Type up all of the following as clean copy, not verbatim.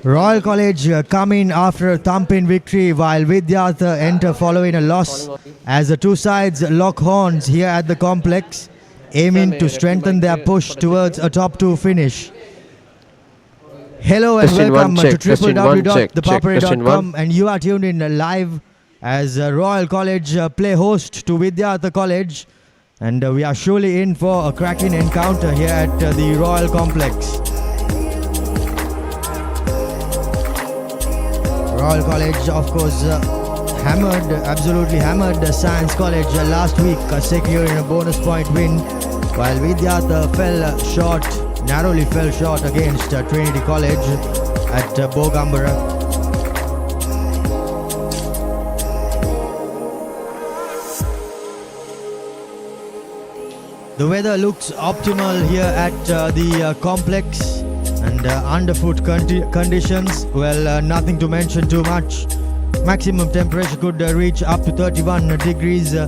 Royal College come in after a thumping victory while Vidyartha enter following a loss as the two sides lock horns here at the complex, aiming to strengthen their push towards a top 2 finish. Hello and Question welcome one, check. to Question one, check. www.thepapare.com, and you are tuned in live as Royal College play host to Vidyartha College, and we are surely in for a cracking encounter here at the Royal Complex. Royal College, of course, absolutely hammered Science College last week, securing a bonus point win, while Vidyartha narrowly fell short against Trinity College at Bogambara. The weather looks optimal here at the complex. And underfoot conditions, well, nothing to mention too much. Maximum temperature could reach up to 31 degrees. There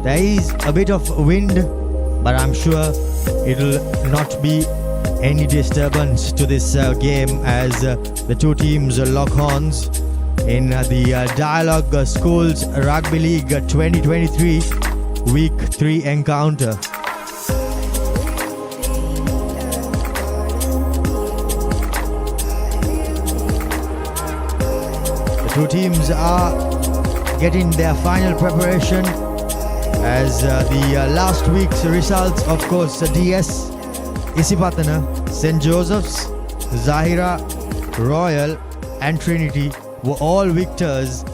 is a bit of wind, but I'm sure it'll not be any disturbance to this game as the two teams lock horns in the Dialog Schools Rugby League 2023 Week 3 encounter. Two teams are getting their final preparation as the last week's results, of course, DS, Isipathana, St. Joseph's, Zahira, Royal and Trinity were all victors,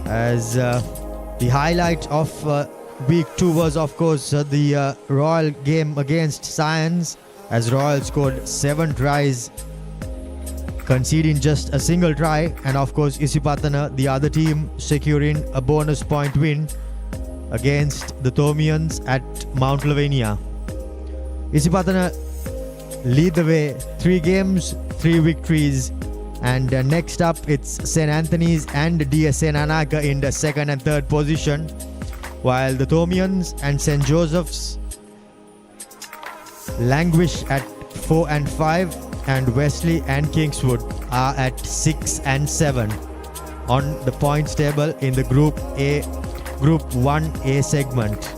as the highlight of week 2 was, of course, the Royal game against Science, as Royal scored 7 tries, conceding just a single try, and of course Isipathana, the other team, securing a bonus point win against the Thomians at Mount Lavinia. Isipathana lead the way, 3 games, 3 victories, and next up it's St. Anthony's and DS Senanaka in the 2nd and 3rd position, while the Thomians and St. Joseph's languish at 4 and 5, and Wesley and Kingswood are at 6 and 7 on the points table in the Group 1A segment.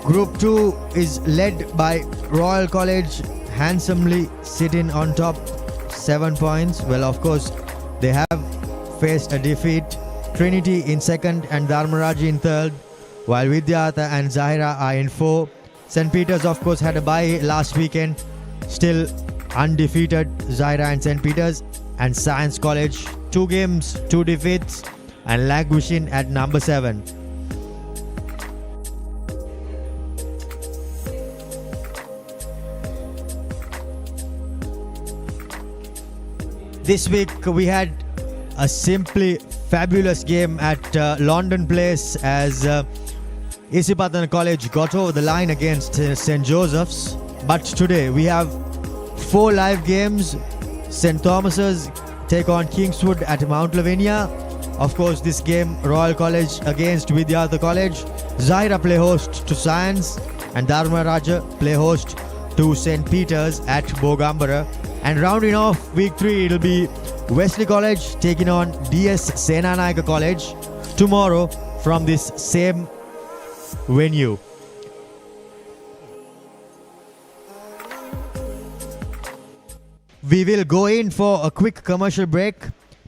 Group 2 is led by Royal College, handsomely sitting on top, 7 points. Well, of course, they have faced a defeat. Trinity in 2nd and Dharmaraji in 3rd, while Vidyartha and Zahira are in 4. St. Peter's, of course, had a bye last weekend, still undefeated, Zahira and St. Peter's, and Science College, 2 games, 2 defeats, and languishing at number 7. This week we had a simply fabulous game at London Place as Isipathana College got over the line against St. Joseph's. But today we have 4 live games. St. Thomas's take on Kingswood at Mount Lavinia. Of course, this game, Royal College against Vidyartha College. Zahira play host to Science, and Dharma Raja play host to St. Peter's at Bogambara. And rounding off week 3, it'll be Wesley College taking on DS Senanaka College tomorrow from this same venue. We will go in for a quick commercial break,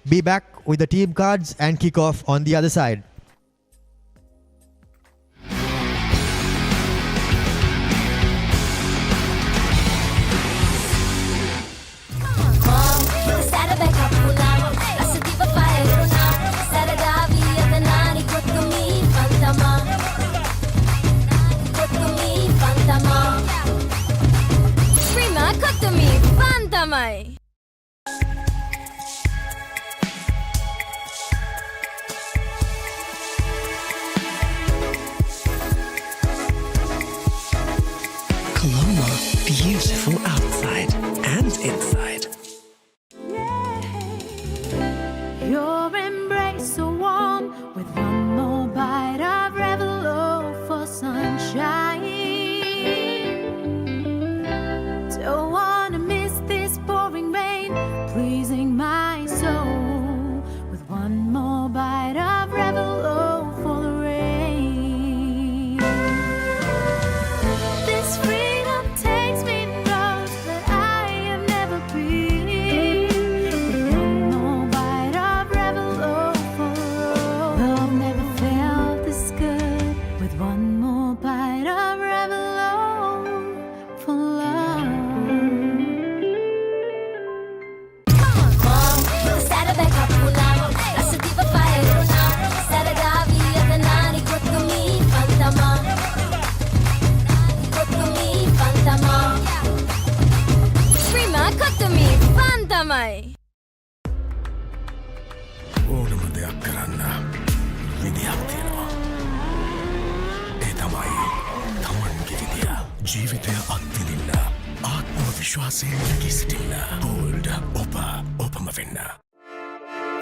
be back with the team cards and kick off on the other side. Colombo, beautiful outside and inside. Your embrace so warm with one more bite of Revelo for sunshine. විදියක් තියෙනවා. ඒ තමයි තමන්ගේ විදිය. ජීවිතය අත්විඳින්න. ආත්ම විශ්වාසයෙන් නැගී සිටින්න. Gold ඔපම වෙන්න.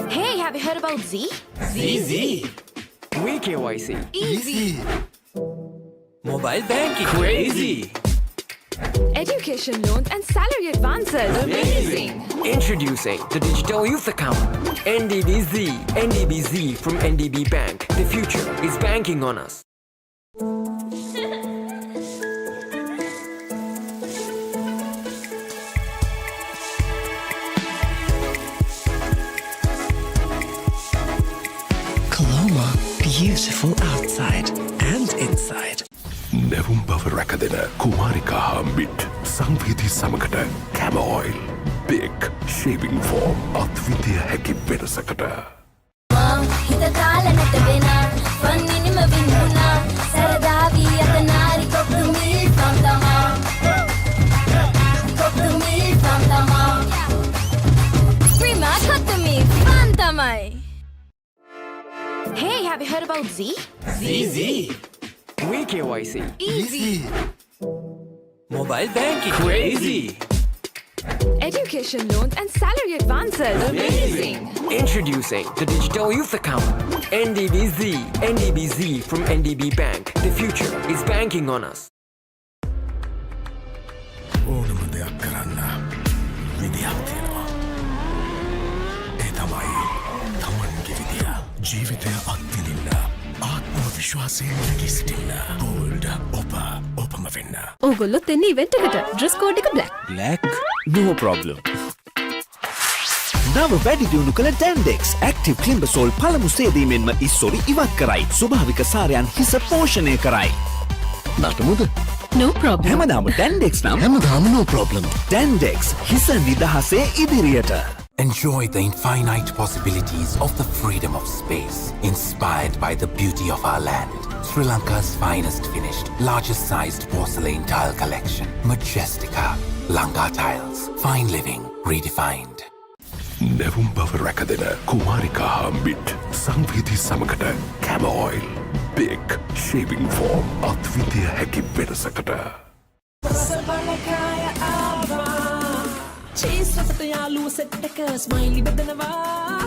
Hey, have you heard about Z? ZZ. WeKYC. Easy. Mobile banking. Crazy. Education loans and salary advances. Amazing. Introducing the Digital Youth Account. NDBZ. NDBZ from NDB Bank. The future is banking on us. Colombo, beautiful outside and inside. නැවුම් බව රැකදෙන කුමාරිකා හම්බිට් සංවීති සමකට කැම oil බික් ෂේවිං form අත්විදිය හැකි වෙනසකට. හිත කාලනට වෙන වන්නිනිම වින්දුනා සරදාවී අතනාරි කොක්තුමී සම්තමා Prima කොක්තුමී සම්තමයි. Hey, have you heard about Z? ZZ. WeKYC. Easy. Mobile banking. Crazy. Education loans and salary advances. Amazing. Introducing the Digital Youth Account. NDBZ. NDBZ from NDB Bank. The future is banking on us. ඕනම දෙයක් කරන්න විදියක් තියෙනවා. ඒ තමයි තමන්ගේ විදිය. ජීවිතය අත්විඳින්න. ආත්ම විශ්වාසයෙන් නැගී සිටින්න. ගෝල්ඩ් ඔපම වෙන්න. ඕගොල්ලොත් එන්නේ ඉවෙන්ට් එකට. ඩ්‍රෙස් කෝඩ් එක black. Black? No problem. නව වැඩි දියුණු කළ ඩැන්ඩෙක්ස් ඇක්ටිව් ක්ලිම්බසෝල් පළමු සේදීමෙන්ම ඉස්සොරි ඉවත් කරයි. ස්වභාවික සාරයන් හිස පෝෂණය කරයි. නටමුද? No problem. හැමදාම ඩැන්ඩෙක්ස් නම් හැමදාම no problem. ඩැන්ඩෙක්ස් හිස නිදහසේ ඉදිරියට. Enjoy the infinite possibilities of the freedom of space, inspired by the beauty of our land. Sri Lanka's finest finished, largest sized porcelain tile collection. Majestica. Lanka Tiles. Fine living redefined. නැවුම් බව රැකදෙන කුමාරිකා හම්බිට් සංවීති සමකට කැම oil බික් ෂේවිං form අත්විදිය හැකි වෙනසකට. Cheese අපට යාළුව set එක smiley බෙදනවා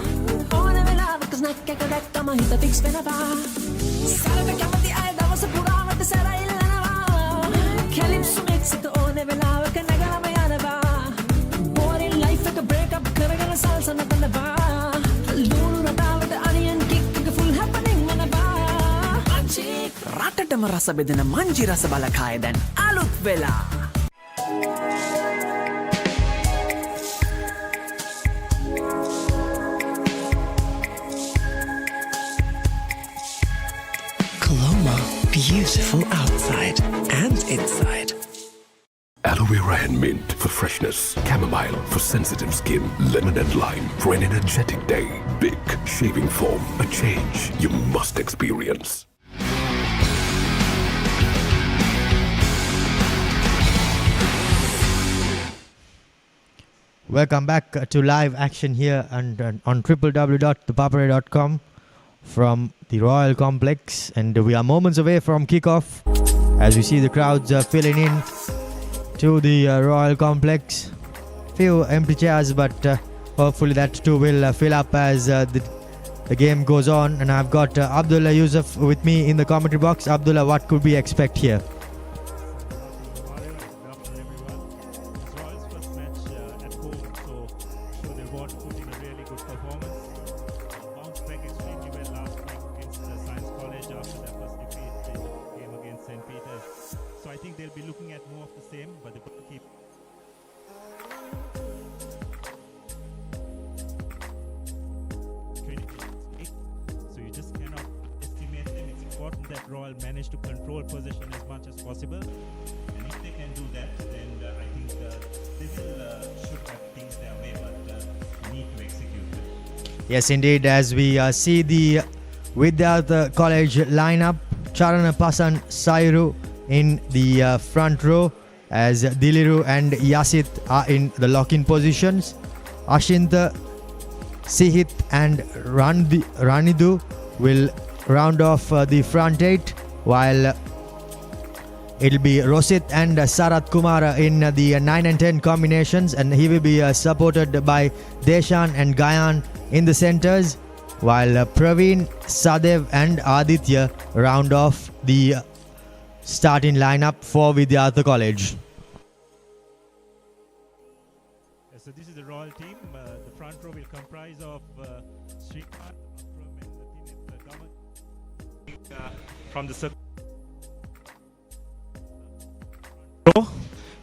ඕන වෙලාවක snack එක දැක්කම හිත ෆික්ස් වෙනවා සරද කැමති අය දවස පුරාවට සැරයිල්ලනවා කැලිප්සු මික්ස් එක ඕන වෙලාවක නැගලම යනවා බෝරින් ලයිෆ් එක බ්‍රේක් අප් කරගෙන සල්ස නටනවා ලුණු රටාවට අනියන් කික් එක ෆුල් හැපනින් වෙනවා අචි රටටම රස බෙදෙන මංජි රස බලකාය දැන් අලුත් වෙලා Colombo, beautiful outside and inside. Aloe vera and mint for freshness, chamomile for sensitive skin, lemon and lime for an energetic day. Big shaving foam, a change you must experience. Welcome back to live action here and on www.thepapare.com from the Royal Complex, and we are moments away from kickoff as we see the crowds filling in to the Royal Complex. Few empty chairs, but hopefully that too will fill up as the game goes on. And I've got Abdullah Yusuf with me in the commentary box. Abdullah, what could we expect here? that Royal managed to control possession as much as possible, and if they can do that, then I think they will should have things their way, but need to execute them. Yes, indeed, as we see the Vidyartha College lineup, Charana Pasan Sairu in the front row, as Diliru and Yasit are in the lock-in positions. Ashinta, Sihit and Ranidu will round of the front 8, while it'll be Rosit and Sarat Kumara in the 9 and 10 combinations, and he will be supported by Deshan and Gayan in the centers, while Praveen, Sadev and Aditya round off the starting lineup for Vidyartha College. So this is the Royal team. The front row will comprise of Srikanth, Akram and the team from the circle.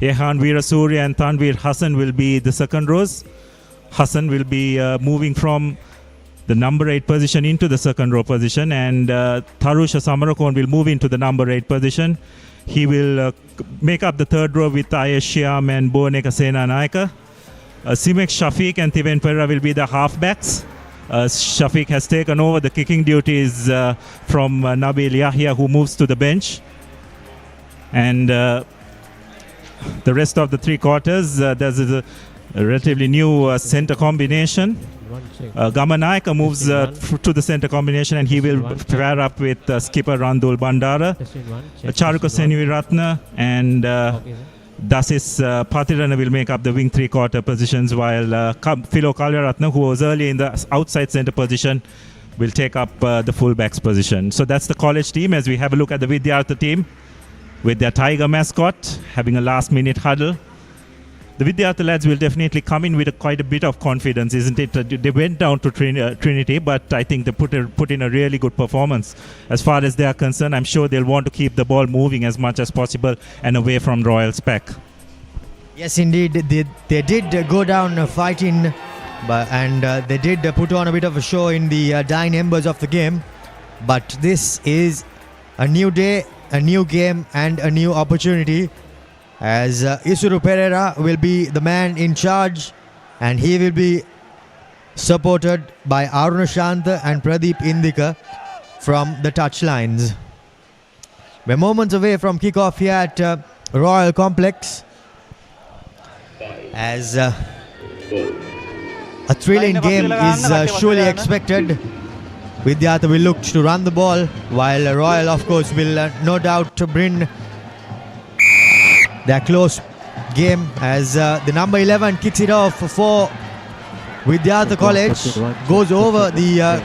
Yehan Veerasuriya and Tanveer Hassan will be the second rows. Hassan will be moving from the number 8 position into the second row position, and Tharusha Samarakon will move into the number 8 position. He will make up the third row with Ayash Shyam and Bhuvaneka Sena Naika. Simek Shafiq and Thiven Perra will be the halfbacks. Shafiq has taken over the kicking duties from Nabil Yahya, who moves to the bench. And the rest of the three quarters, there's a relatively new center combination. Gamanaika moves to the center combination, and he will pair up with skipper Randul Bandara. Charuka Senviratna and Dasis Patirana will make up the wing three-quarter positions, while Philo Kalyaratna, who was early in the outside center position, will take up the fullbacks position. So that's the college team. As we have a look at the Vidyartha team with their tiger mascot having a last-minute huddle. The Vidyartha lads will definitely come in with quite a bit of confidence, isn't it? They went down to Trinity, but I think they put in a really good performance. As far as they are concerned, I'm sure they'll want to keep the ball moving as much as possible and away from Royal's pack. Yes, indeed, they did go down fighting, and they did put on a bit of a show in the dying embers of the game. But this is a new day, a new game, and a new opportunity, as Isuru Pereira will be the man in charge, and he will be supported by Aruna Shanta and Pradeep Indika from the touchlines. We're moments away from kickoff here at Royal Complex, as a thrilling game is surely expected. Vidyartha will look to run the ball, while Royal, of course, will no doubt bring their close game, as the number 11 kicks it off for Vidyartha College, goes over the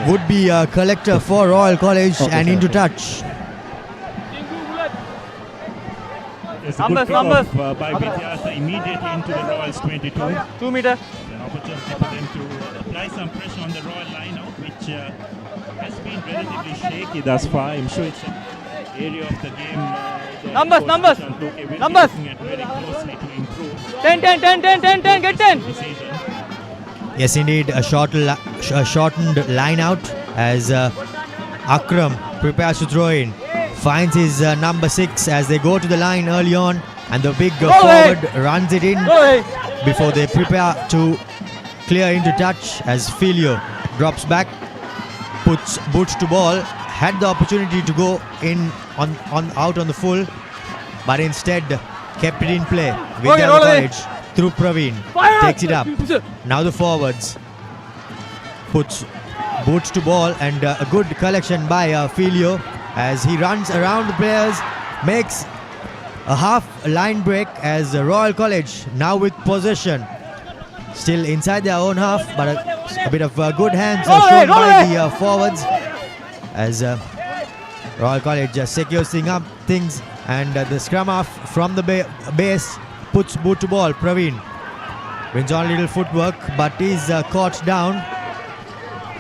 would-be collector for Royal College and into touch. It's a good kickoff by Vidyartha immediately into the Royals 22. 2 meters. An opportunity for them to apply some pressure on the Royal line-out, which has been relatively shaky thus far. I'm sure it's an area of the game Numbers. looking at very closely to improve. 10, get 10. Yes, indeed, a shortened line out, as Akram prepares to throw in. Finds his number 6 as they go to the line early on, and the big forward runs it in before they prepare to clear into touch, as Filio drops back, puts boots to ball. Had the opportunity to go in out on the full, but instead kept it in play. Vidyartha College through Praveen takes it up. Now the forwards puts boots to ball, and a good collection by Filio as he runs around the players, makes a half line break, as Royal College now with possession, still inside their own half, but a bit of good hands shown by the forwards, as Royal College secures things, and the scrum half from the base puts boot to ball. Praveen brings on a little footwork, but is caught down.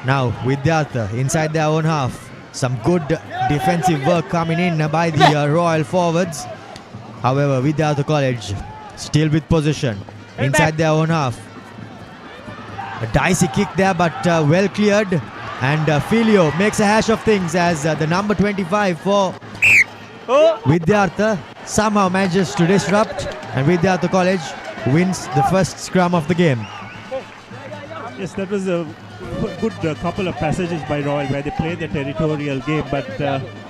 Now Vidyartha inside their own half. Some good defensive work coming in by the Royal forwards. However, Vidyartha College still with possession inside their own half. A dicey kick there, but well cleared. And Filio makes a hash of things, as the number 25 for Vidyartha somehow manages to disrupt, and Vidyartha College wins the first scrum of the game. Yes, that was a good couple of passages by Royal where they played the territorial game, but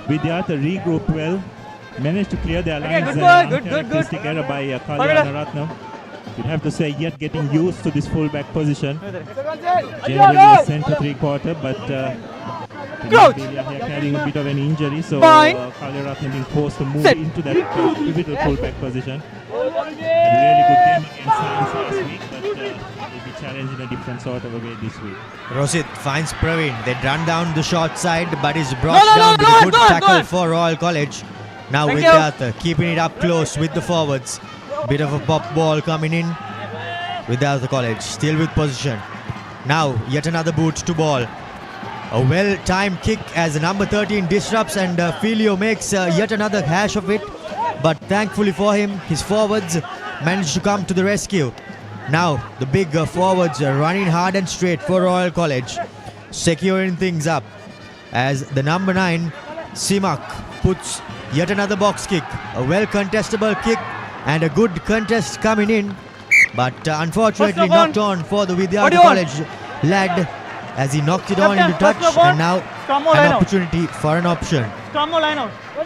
Vidyartha regrouped well, managed to clear their lines. Good error by Kalyana Ratnam. You'd have to say yet getting used to this full-back position. Generally a centre three-quarter, but Delia here carrying a bit of an injury, so Kalyaratne being forced to move into that pivotal fullback position. A really good game against Science last week, but they'll be challenged in a different sort of a way this week. Rosit finds Praveen. They run down the short side, but is brought down with a good tackle for Royal College. Now Vidyartha keeping it up close with the forwards. Bit of a pop ball coming in. Vidyartha College still with position. Now yet another boot to ball. A well-timed kick as number 13 disrupts, and Filio makes yet another hash of it. But thankfully for him, his forwards managed to come to the rescue. Now the big forwards are running hard and straight for Royal College, securing things up as the number 9 Simak puts yet another box kick. A well-contestable kick and a good contest coming in, but unfortunately knocked on for the Vidyartha College lad as he knocked it on into touch, and now an opportunity for an option.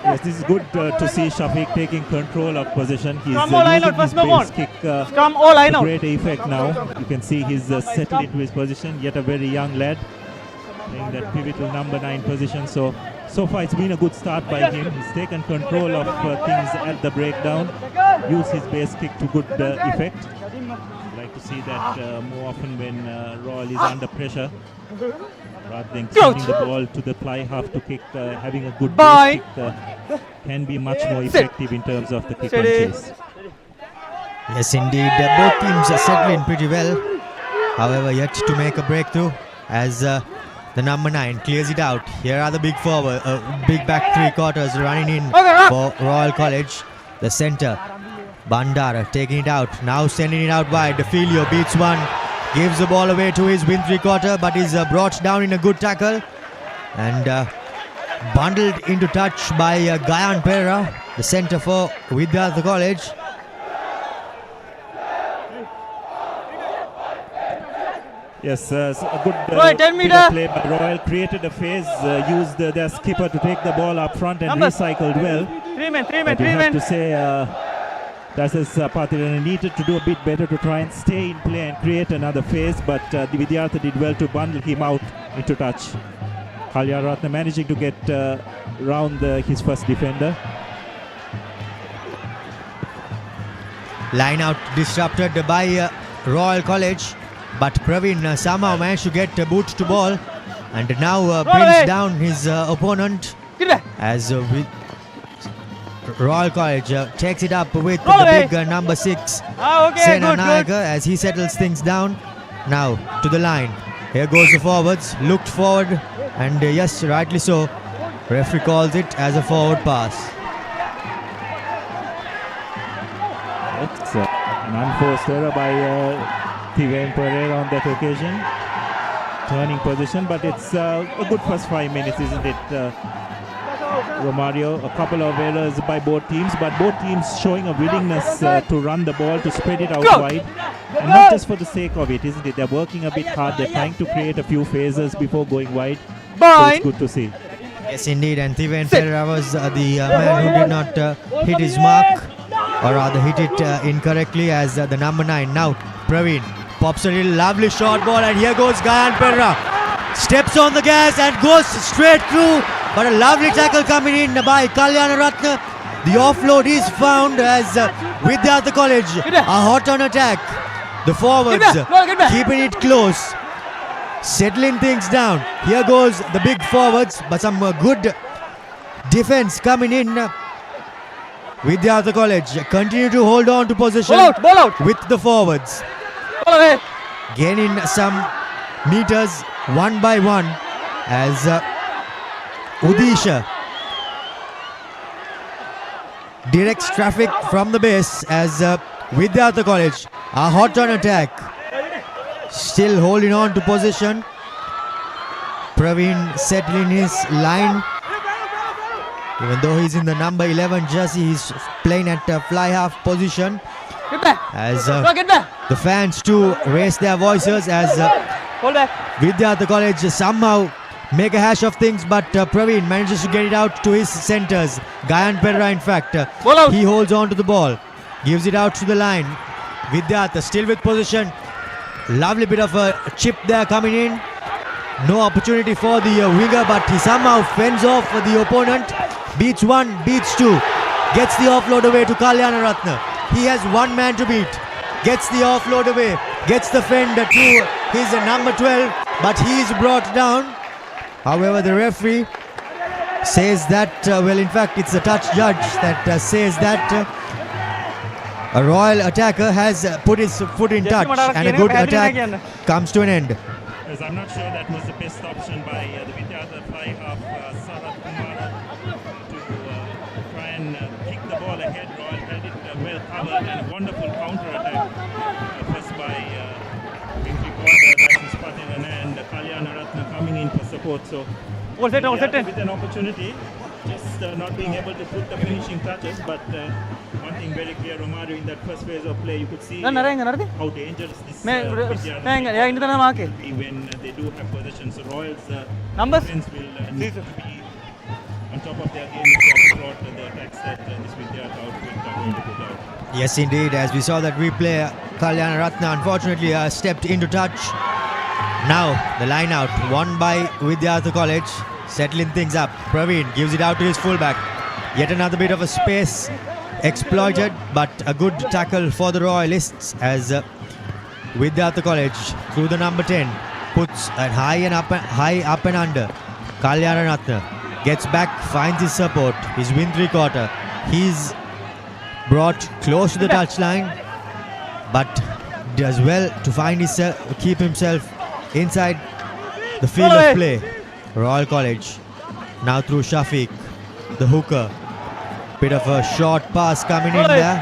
Yes, this is good to see Shafiq taking control of possession. He's using his base kick to great effect now. You can see he's settled into his position. Yet a very young lad playing that pivotal number 9 position. So far it's been a good start by him. He's taken control of things at the breakdown. Used his base kick to good effect. Like to see that more often when Royal is under pressure, rather than sending the ball to the fly half to kick. Having a good base kick can be much more effective in terms of the kick and chase. Yes, indeed. Both teams are settling pretty well. However, yet to make a breakthrough as the number 9 clears it out. Here are the big forward, big back three quarters running in for Royal College. The centre, Bandara, taking it out. Now sending it out wide. Filio beats one. Gives the ball away to his win three-quarter, but is brought down in a good tackle and bundled into touch by Gayan Pereira, the centre for Vidyartha College. Yes, a good bit of play by Royal. Created a phase, used their skipper to take the ball up front and recycled well. But you have to say Patirana needed to do a bit better to try and stay in play and create another phase, but the Vidyartha did well to bundle him out into touch. Kalyaratne managing to get round his first defender. Line out disrupted by Royal College, but Praveen somehow managed to get a boot to ball and now brings down his opponent as Royal College takes it up with the big number 6 Sena Nayaga as he settles things down. Now to the line. Here goes the forwards. Looked forward and yes, rightly so. Referee calls it as a forward pass. It's an unforced error by Tiven Pereira on that occasion. Turning position, but it's a good first 5 minutes, isn't it? Romario, a couple of errors by both teams, but both teams showing a willingness to run the ball, to spread it out wide, and not just for the sake of it, isn't it? They're working a bit hard, they're trying to create a few phases before going wide, so it's good to see. Yes, indeed, and Tiven Pereira was the man who did not hit his mark, or rather hit it incorrectly as the number 9. Now Praveen pops a little lovely short ball, and here goes Gayan Pereira. Steps on the gas and goes straight through. But a lovely tackle coming in by Kalyaratne. The offload is found as Vidyartha College are hot on attack. The forwards keeping it close, settling things down. Here goes the big forwards, but some good defense coming in. Vidyartha College continue to hold on to position with the forwards. Gaining some meters one by one as Udisha directs traffic from the base as Vidyartha College are hot on attack. Still holding on to position. Praveen settling his line. Even though he's in the number 11 jersey, he's playing at fly half position. As the fans too raise their voices as Vidyartha College somehow make a hash of things, but Praveen manages to get it out to his centres. Gayan Pereira, in fact, he holds on to the ball, gives it out to the line. Vidyartha still with position. Lovely bit of a chip there coming in. No opportunity for the winger, but he somehow fends off the opponent. Beats one, beats two. Gets the offload away to Kalyana Ratna. He has one man to beat. Gets the offload away. Gets the fend to his number 12, but he is brought down. However, the referee says that, well, in fact, it's the touch judge that says that a Royal attacker has put his foot in touch and a good attack comes to an end. Yes, I'm not sure that was the best option by the Vidyartha fly half Sarat Kumara to try and kick the ball ahead. Royal had it well covered and a wonderful counter attack first by Wintry Corder, Patilan and Kalyana Ratna coming in for support. So with an opportunity, just not being able to put the finishing touches, but one thing very clear, Romario, in that first phase of play, you could see how dangerous this Vidyartha will be when they do have possession. So Royals defense will need to be on top of their game if they have brought the attacks that this Vidyartha outfit are going to put out. Yes, indeed. As we saw that replay, Kalyana Ratna unfortunately stepped into touch. Now the line out, won by Vidyartha College, settling things up. Praveen gives it out to his fullback. Yet another bit of a space exploited, but a good tackle for the Royalists as Vidyartha College through the number 10 puts a high up and under. Kalyana Ratna gets back, finds his support. He's win three-quarter. He's brought close to the touchline, but does well to find keep himself inside the field of play. Royal College now through Shafiq, the hooker. Bit of a short pass coming in there.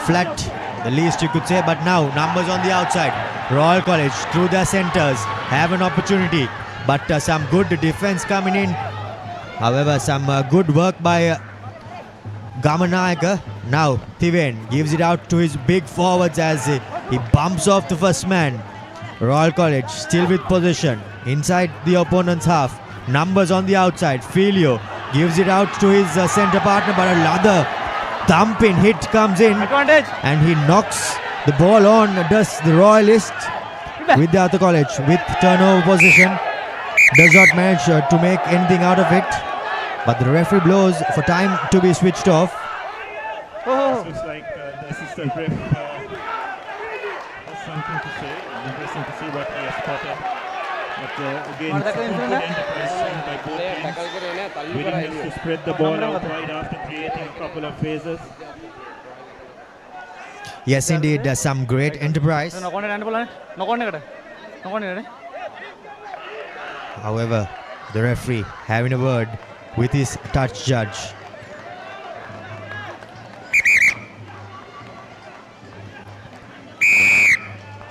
Flat, the least you could say, but now numbers on the outside. Royal College through their centers have an opportunity, but some good defense coming in. However, some good work by Gamanayaka. Now Thiven gives it out to his big forwards as he bumps off the first man. Royal College still with possession inside the opponent's half. Numbers on the outside. Filio gives it out to his centre partner, but another thumping hit comes in and he knocks the ball on. Does the Royalist Vidyartha College with turnover position does not manage to make anything out of it, but the referee blows for time to be switched off. This looks like the assistant ref has something to say. Interesting to see what he has spotted. But again, it's a good enterprise by both teams. Willingness to spread the ball out wide after creating a couple of phases. Yes, indeed, some great enterprise. However, the referee having a word with his touch judge.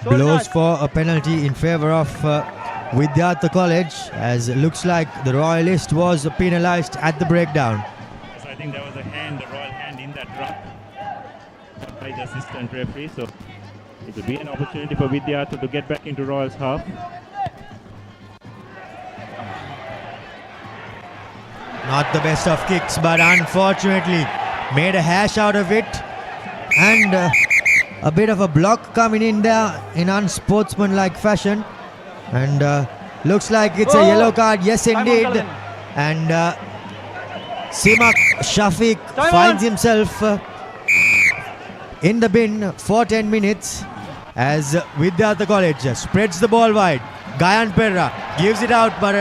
Blows for a penalty in favour of Vidyartha College, as it looks like the Royalist was penalised at the breakdown. So I think there was a royal hand in that drop by the assistant referee. So it will be an opportunity for Vidyartha to get back into Royals half. Not the best of kicks, but unfortunately made a hash out of it, and a bit of a block coming in there in unsportsmanlike fashion, and looks like it's a yellow card. Yes, indeed. And Simak Shafiq finds himself in the bin for 10 minutes as Vidyartha College spreads the ball wide. Gayan Perra gives it out, but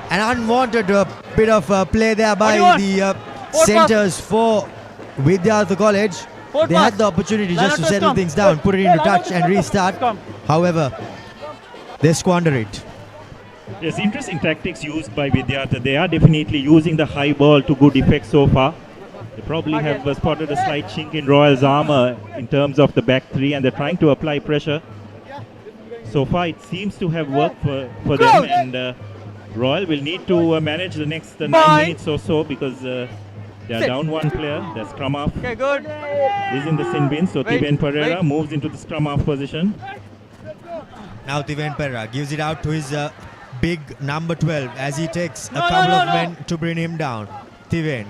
an unwanted bit of play there by the centers for Vidyartha College. They had the opportunity just to settle things down, put it into touch and restart. However, they squander it. Yes, interesting tactics used by Vidyartha. They are definitely using the high ball to good effect so far. They probably have spotted a slight chink in Royal's armour in terms of the back three, and they're trying to apply pressure. So far, it seems to have worked for them, and Royal will need to manage the next 9 minutes or so, because they are down one player. Their scrum half is in the sin bin, so Tiven Pereira moves into the scrum half position. Now Tiven Pereira gives it out to his big number 12 as he takes a couple of men to bring him down. Tiven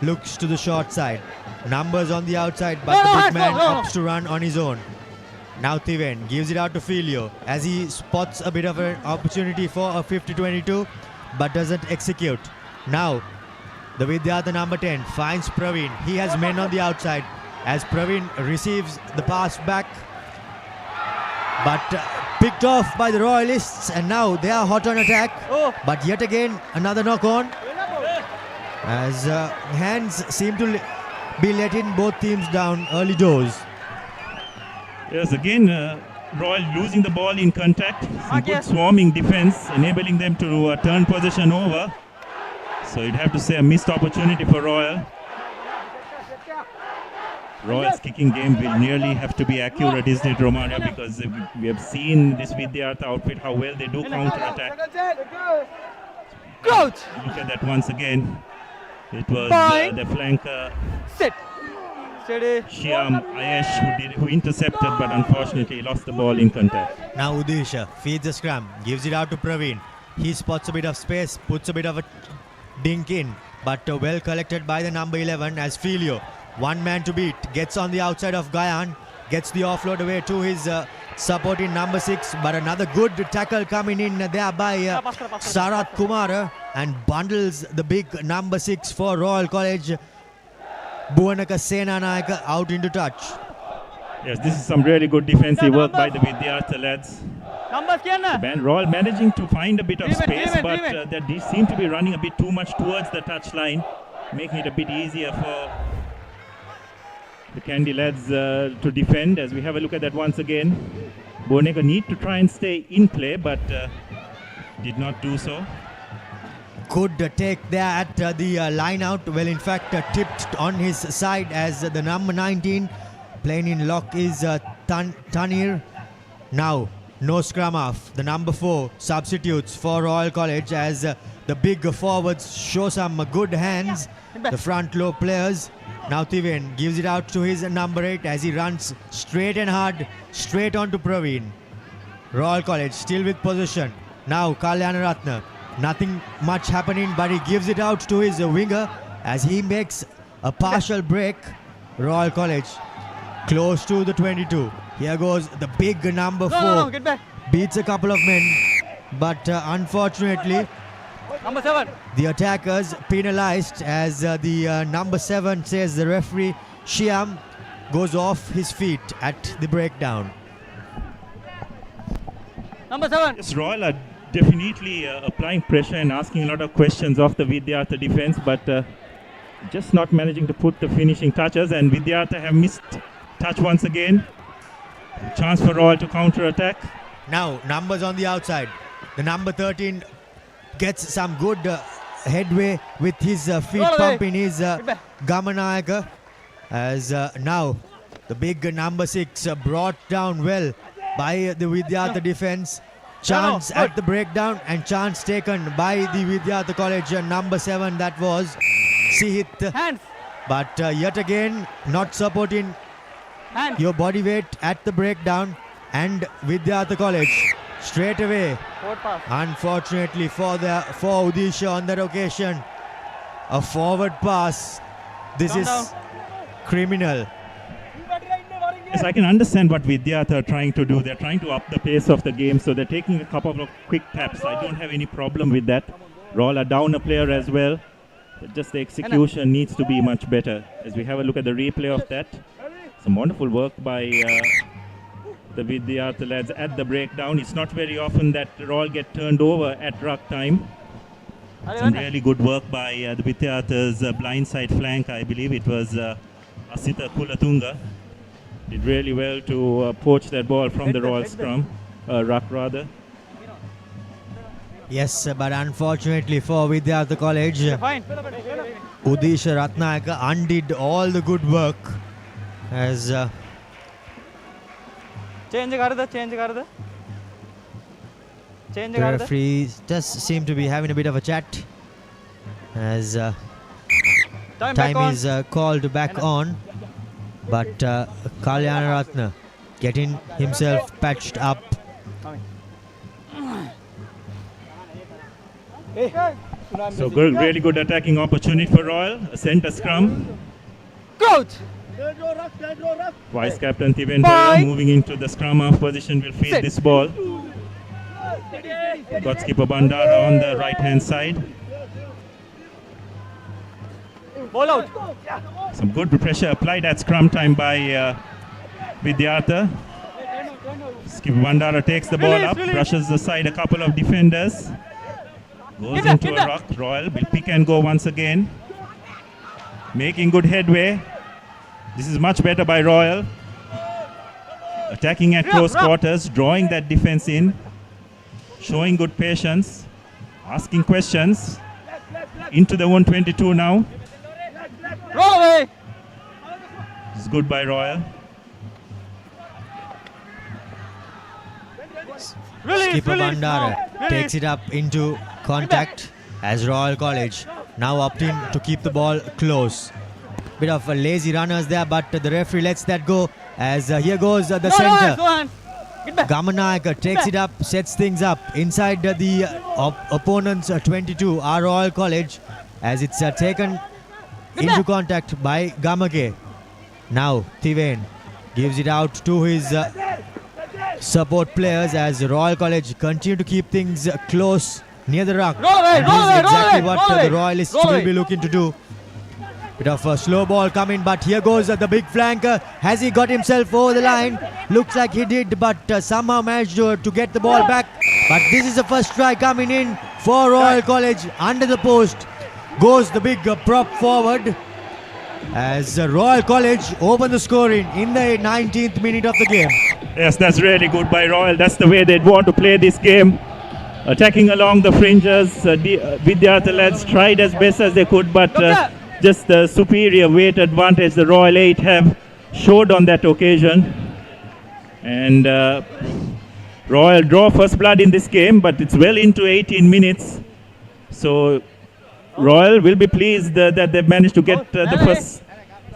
looks to the short side. Numbers on the outside, but the big man opts to run on his own. Now Thiven gives it out to Filio as he spots a bit of an opportunity for a 50-22 but doesn't execute. Now the Vidyartha number 10 finds Praveen. He has men on the outside as Praveen receives the pass back, but picked off by the Royalists, and now they are hot on attack. But yet again another knock on as hands seem to be letting both teams down early doors. Yes, again, Royal losing the ball in contact. Some good swarming defense, enabling them to turn possession over. So you'd have to say a missed opportunity for Royal. Royal's kicking game will nearly have to be accurate, isn't it, Romario? Because we have seen this Vidyartha outfit, how well they do counter-attack. Look at that once again. It was the flanker. Sit. Steady. Shyam Ayesh who intercepted, but unfortunately lost the ball in contact. Now Udisha feeds the scrum, gives it out to Praveen. He spots a bit of space, puts a bit of a dink in, but well collected by the number 11 as Filio, one man to beat, gets on the outside of Gayan, gets the offload away to his supporting number 6, but another good tackle coming in there by Sarath Kumara and bundles the big number 6 for Royal College, Bhuvanaka Senanayaka, out into touch. Yes, this is some really good defensive work by the Vidyartha lads. Royal managing to find a bit of space, but they seem to be running a bit too much towards the touchline, making it a bit easier for the Candy lads to defend. As we have a look at that once again, Bhuvanaka need to try and stay in play, but did not do so. Could take there at the line out. Well, in fact, tipped on his side as the number 19 playing in lock is Tanir. Now, no scrum off. The number 4 substitutes for Royal College as the big forwards show some good hands. The front row players. Now Thiven gives it out to his number 8 as he runs straight and hard, straight on to Praveen. Royal College still with possession. Now Kalyanaratne. Nothing much happening, but he gives it out to his winger as he makes a partial break. Royal College close to the 22. Here goes the big number 4. Beats a couple of men, but unfortunately Number 7. the attackers penalized as the number 7, says the referee, Shyam, goes off his feet at the breakdown. Number 7. Yes, Royal are definitely applying pressure and asking a lot of questions of the Vidyartha defense, but just not managing to put the finishing touches, and Vidyartha have missed touch once again. Chance for Royal to counter-attack. Now numbers on the outside. The number 13 gets some good headway with his feet pumping his Gamanayaka as now the big number 6 brought down well by the Vidyartha defense. Chance at the breakdown and chance taken by the Vidyartha College number 7, that was Sihit. Hands. But yet again not supporting your body weight at the breakdown, and Vidyartha College straight away, unfortunately for Udisha on that occasion, a forward pass. This is criminal. Yes, I can understand what Vidyartha are trying to do. They're trying to up the pace of the game, so they're taking a couple of quick taps. I don't have any problem with that. Royal are down a player as well, but just the execution needs to be much better. As we have a look at the replay of that, some wonderful work by the Vidyartha lads at the breakdown. It's not very often that Royal get turned over at ruck time. Some really good work by the Vidyartha's blindside flank. I believe it was Asita Kulatunga. Did really well to poach that ball from the Royal scrum, ruck rather. Yes, but unfortunately for Vidyartha College, Udisha Ratnayaka undid all the good work as Change the referees just seem to be having a bit of a chat as time is called back on. But Kalyanaratne getting himself patched up. So good, really good attacking opportunity for Royal. A centre scrum. Coach. Vice Captain Tiven Paya moving into the scrum half position will field this ball. Got skipper Bandara on the right hand side. Ball out. Some good pressure applied at scrum time by Vidyartha. Skipper Bandara takes the ball up, brushes aside a couple of defenders. Goes into a rock. Royal will pick and go once again. Making good headway. This is much better by Royal. Attacking at close quarters, drawing that defense in. Showing good patience. Asking questions. Into the 122 now. Roll away. This is good by Royal. Skipper Bandara takes it up into contact as Royal College now opting to keep the ball close. Bit of a lazy runners there, but the referee lets that go as here goes the centre. Gamanayaka takes it up, sets things up inside the opponent's 22, our Royal College, as it's taken into contact by Gamage. Now Tiven gives it out to his support players as Royal College continue to keep things close near the ruck. And this is exactly what the Royalists will be looking to do. Bit of a slow ball coming, but here goes the big flanker. Has he got himself over the line? Looks like he did, but somehow managed to get the ball back. But this is the first try coming in for Royal College. Under the post goes the big prop forward as Royal College open the scoring in the 19th minute of the game. Yes, that's really good by Royal. That's the way they'd want to play this game. Attacking along the fringes. Vidyartha lads tried as best as they could, but just the superior weight advantage the Royal 8 have showed on that occasion. And Royal draw first blood in this game, but it's well into 18 minutes. So Royal will be pleased that they've managed to get the first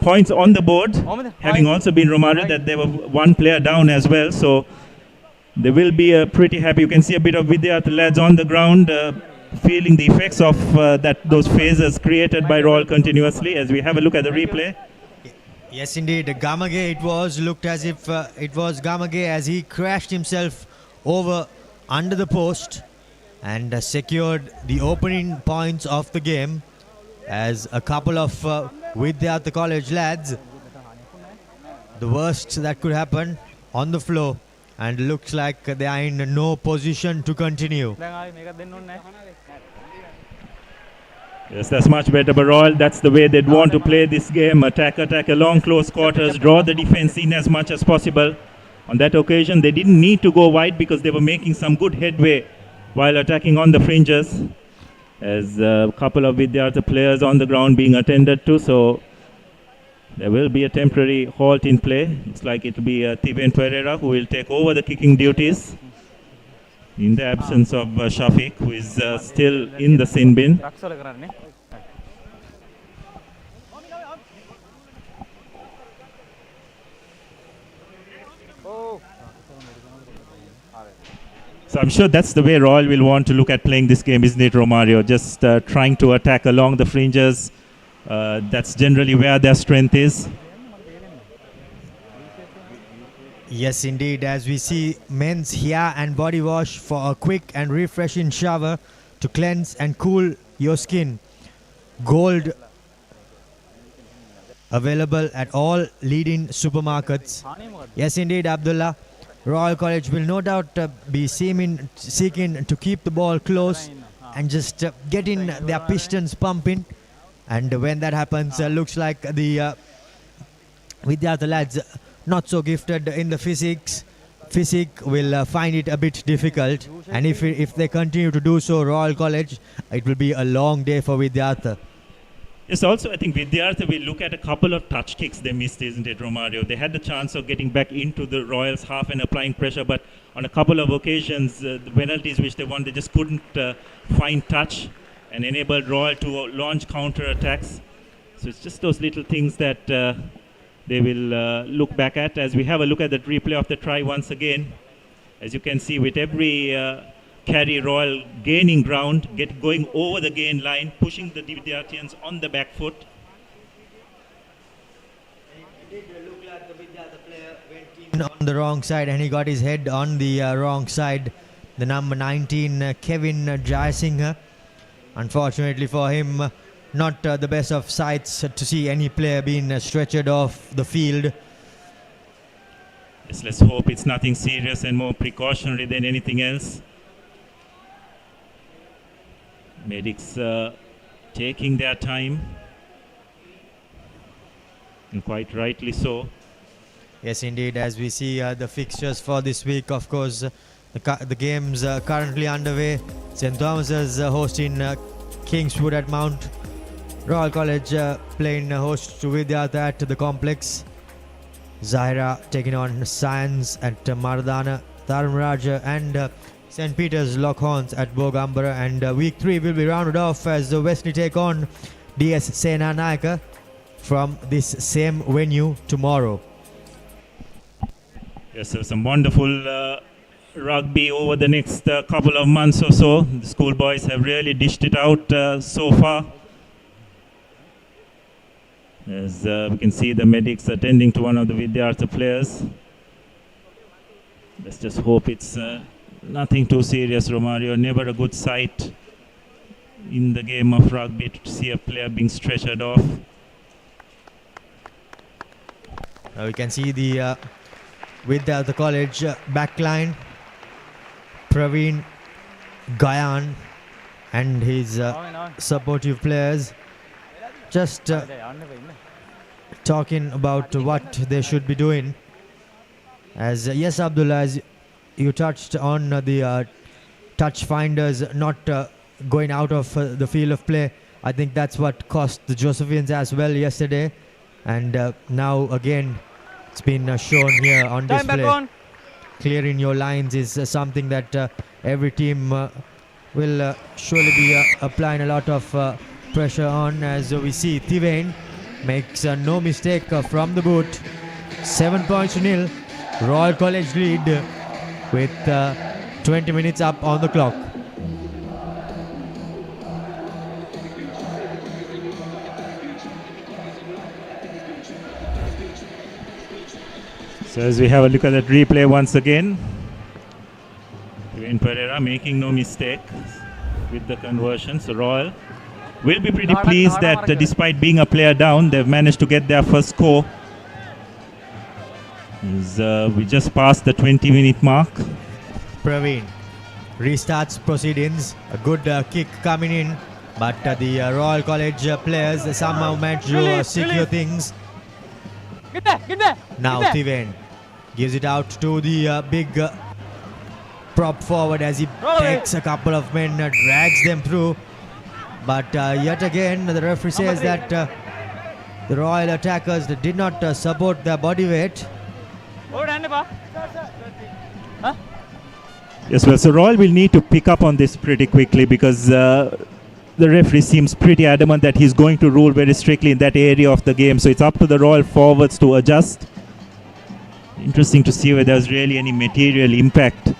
points on the board, having also been reminded that they were one player down as well. So they will be pretty happy. You can see a bit of Vidyartha lads on the ground feeling the effects of those phases created by Royal continuously as we have a look at the replay. Yes, indeed. Gamage, it was looked as if it was Gamage as he crashed himself over under the post and secured the opening points of the game as a couple of Vidyartha College lads, the worst that could happen on the floor, and looks like they are in no position to continue. Yes, that's much better by Royal. That's the way they'd want to play this game. Attack along close quarters, draw the defense in as much as possible. On that occasion, they didn't need to go wide because they were making some good headway while attacking on the fringes. As a couple of Vidyartha players on the ground being attended to, so there will be a temporary halt in play. Looks like it will be Tiven Pereira who will take over the kicking duties in the absence of Shafiq, who is still in the sin bin. So I'm sure that's the way Royal will want to look at playing this game, isn't it, Romario? Just trying to attack along the fringes. That's generally where their strength is. Yes, indeed. As we see men's hair and body wash for a quick and refreshing shower to cleanse and cool your skin. Gold available at all leading supermarkets. Yes, indeed, Abdullah. Royal College will no doubt be seeking to keep the ball close and just getting their pistons pumping. And when that happens, looks like the Vidyartha lads not so gifted in the physique will find it a bit difficult. And if they continue to do so, Royal College, it will be a long day for Vidyartha. Yes, also I think Vidyartha will look at a couple of touch kicks they missed, isn't it, Romario? They had the chance of getting back into the Royals' half and applying pressure, but on a couple of occasions, the penalties which they won, they just couldn't find touch and enabled Royal to launch counter-attacks. So it's just those little things that they will look back at as we have a look at the replay of the try once again. As you can see, with every carry, Royal gaining ground, going over the gain line, pushing the Vidyarthians on the back foot. on the wrong side, and he got his head on the wrong side. The number 19, Kevin Jayasinghe. Unfortunately for him, not the best of sights to see any player being stretchered off the field. Yes, let's hope it's nothing serious and more precautionary than anything else. Medics taking their time, and quite rightly so. Yes, indeed, as we see the fixtures for this week, of course, the games currently underway. St. Thomas's hosting Kingswood at Mount. Royal College playing host to Vidyartha at the complex. Zahira taking on Science at Maradana. Tharmaraja and St. Peter's Lockhorns at Bogambara. And week 3 will be rounded off as Wesley take on DS Senanayaka from this same venue tomorrow. Yes, so some wonderful rugby over the next couple of months or so. The schoolboys have really dished it out so far. As we can see the medics attending to one of the Vidyartha players. Let's just hope it's nothing too serious, Romario. Never a good sight in the game of rugby to see a player being stretchered off. Now we can see the Vidyartha College backline. Praveen Gayan and his supportive players just talking about what they should be doing. As yes, Abdullah, as you touched on the touch finders not going out of the field of play. I think that's what cost the Josephians as well yesterday, and now again it's been shown here on display. Clearing your lines is something that every team will surely be applying a lot of pressure on, as we see Thivain makes no mistake from the boot. 7 points to nil. Royal College lead with 20 minutes up on the clock. So as we have a look at that replay once again, Thivain Pereira making no mistake with the conversion. So Royal will be pretty pleased that despite being a player down, they've managed to get their first score. We just passed the 20-minute mark. Praveen restarts proceedings. A good kick coming in, but the Royal College players somehow managed to secure things. Now Thivain gives it out to the big prop forward as he takes a couple of men, drags them through. But yet again, the referee says that the Royal attackers did not support their body weight. Yes, well, so Royal will need to pick up on this pretty quickly, because the referee seems pretty adamant that he's going to rule very strictly in that area of the game. So it's up to the Royal forwards to adjust. Interesting to see whether there's really any material impact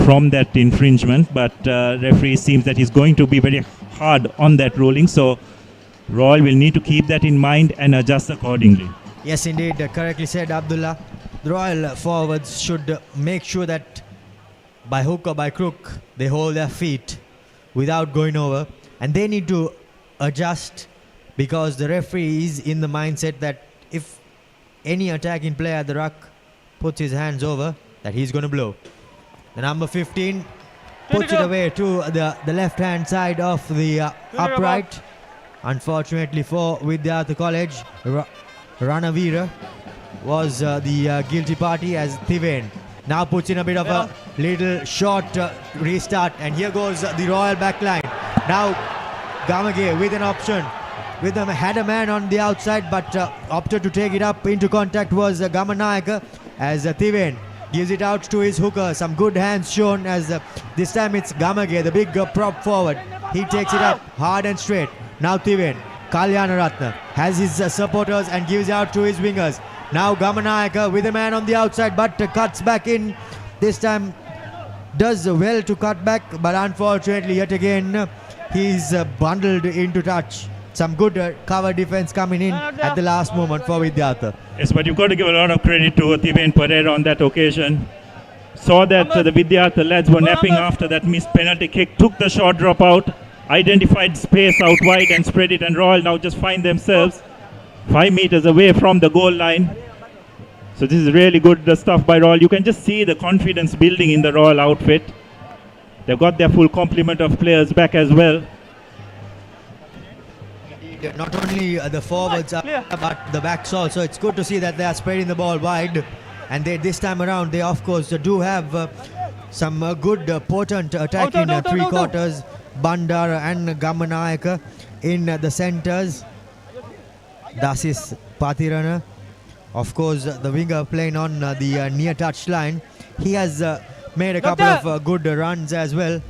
from that infringement, but referee seems that he's going to be very hard on that ruling. So Royal will need to keep that in mind and adjust accordingly. Yes, indeed, correctly said, Abdullah. The Royal forwards should make sure that by hook or by crook they hold their feet without going over, and they need to adjust, because the referee is in the mindset that if any attacking player at the ruck puts his hands over, that he's going to blow. The number 15 puts it away to the left hand side of the upright. Unfortunately for Vidyartha College, Ranavira was the guilty party, as Thivain now puts in a bit of a little short restart, and here goes the Royal backline. Now Gamage with an option, had a man on the outside, but opted to take it up into contact was Gamanayaka, as Thivain gives it out to his hooker. Some good hands shown, as this time it's Gamage, the big prop forward. He takes it up hard and straight. Now Thivain, Kalyanaratna has his supporters and gives out to his wingers. Now Gamanayaka with a man on the outside, but cuts back in. This time does well to cut back, but unfortunately yet again he's bundled into touch. some good cover defense coming in at the last moment for Vidyartha. Yes, but you've got to give a lot of credit to Tiven Pereira on that occasion. Saw that the Vidyartha lads were napping after that missed penalty kick, took the short drop out, identified space out wide and spread it, and Royal now just find themselves 5 meters away from the goal line. So this is really good stuff by Royal. You can just see the confidence building in the Royal outfit. They've got their full complement of players back as well. Not only the forwards are, but the backs also. It's good to see that they are spreading the ball wide, and this time around they of course do have some good potent attack in three quarters. Bandara and Gamanayaka in the centres. Dasis Patirana, of course, the winger playing on the near touch line. He has made a couple of good runs as well.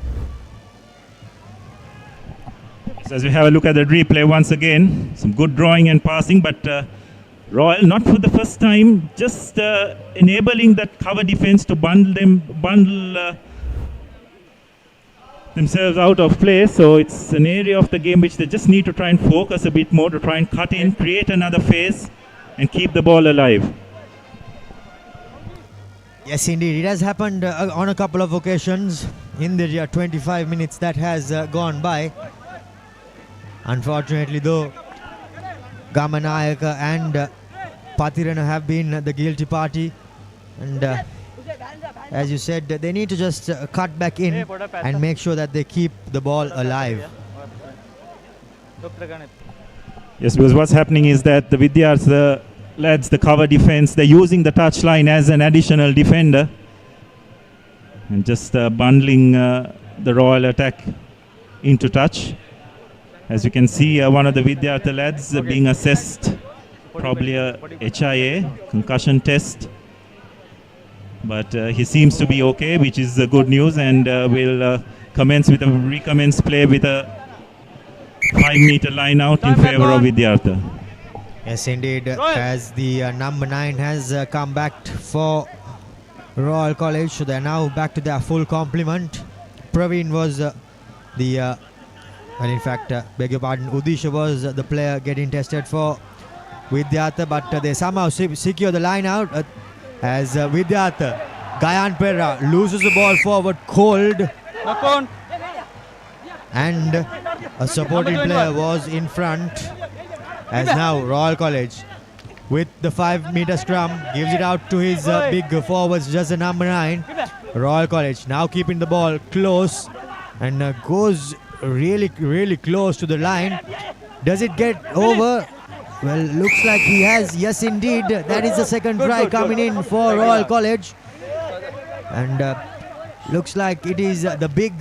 So as we have a look at the replay once again, some good drawing and passing, but Royal, not for the first time, just enabling that cover defense to bundle themselves out of play. So it's an area of the game which they just need to try and focus a bit more, to try and cut in, create another phase and keep the ball alive. Yes, indeed. It has happened on a couple of occasions in the 25 minutes that has gone by. Unfortunately, though, Gamanayaka and Patirana have been the guilty party. And as you said, they need to just cut back in and make sure that they keep the ball alive. Yes, because what's happening is that the Vidyartha lads, the cover defense, they're using the touchline as an additional defender and just bundling the Royal attack into touch. As you can see, one of the Vidyartha lads being assessed, probably a HIA, concussion test. But he seems to be okay, which is good news, and will recommence play with a 5-meter line out in favor of Vidyartha. Yes, indeed, as the number 9 has come back for Royal College, so they're now back to their full complement. Praveen was in fact, beg your pardon, Udisha was the player getting tested for Vidyartha, but they somehow secure the line out as Vidyartha, Gayan Pereira loses the ball forward, cold, and a supporting player was in front. As now Royal College with the 5-meter scrum gives it out to his big forwards, just the number 9. Royal College now keeping the ball close and goes really close to the line. Does it get over? Well, looks like he has. Yes, indeed. That is the second try coming in for Royal College. And looks like it is the big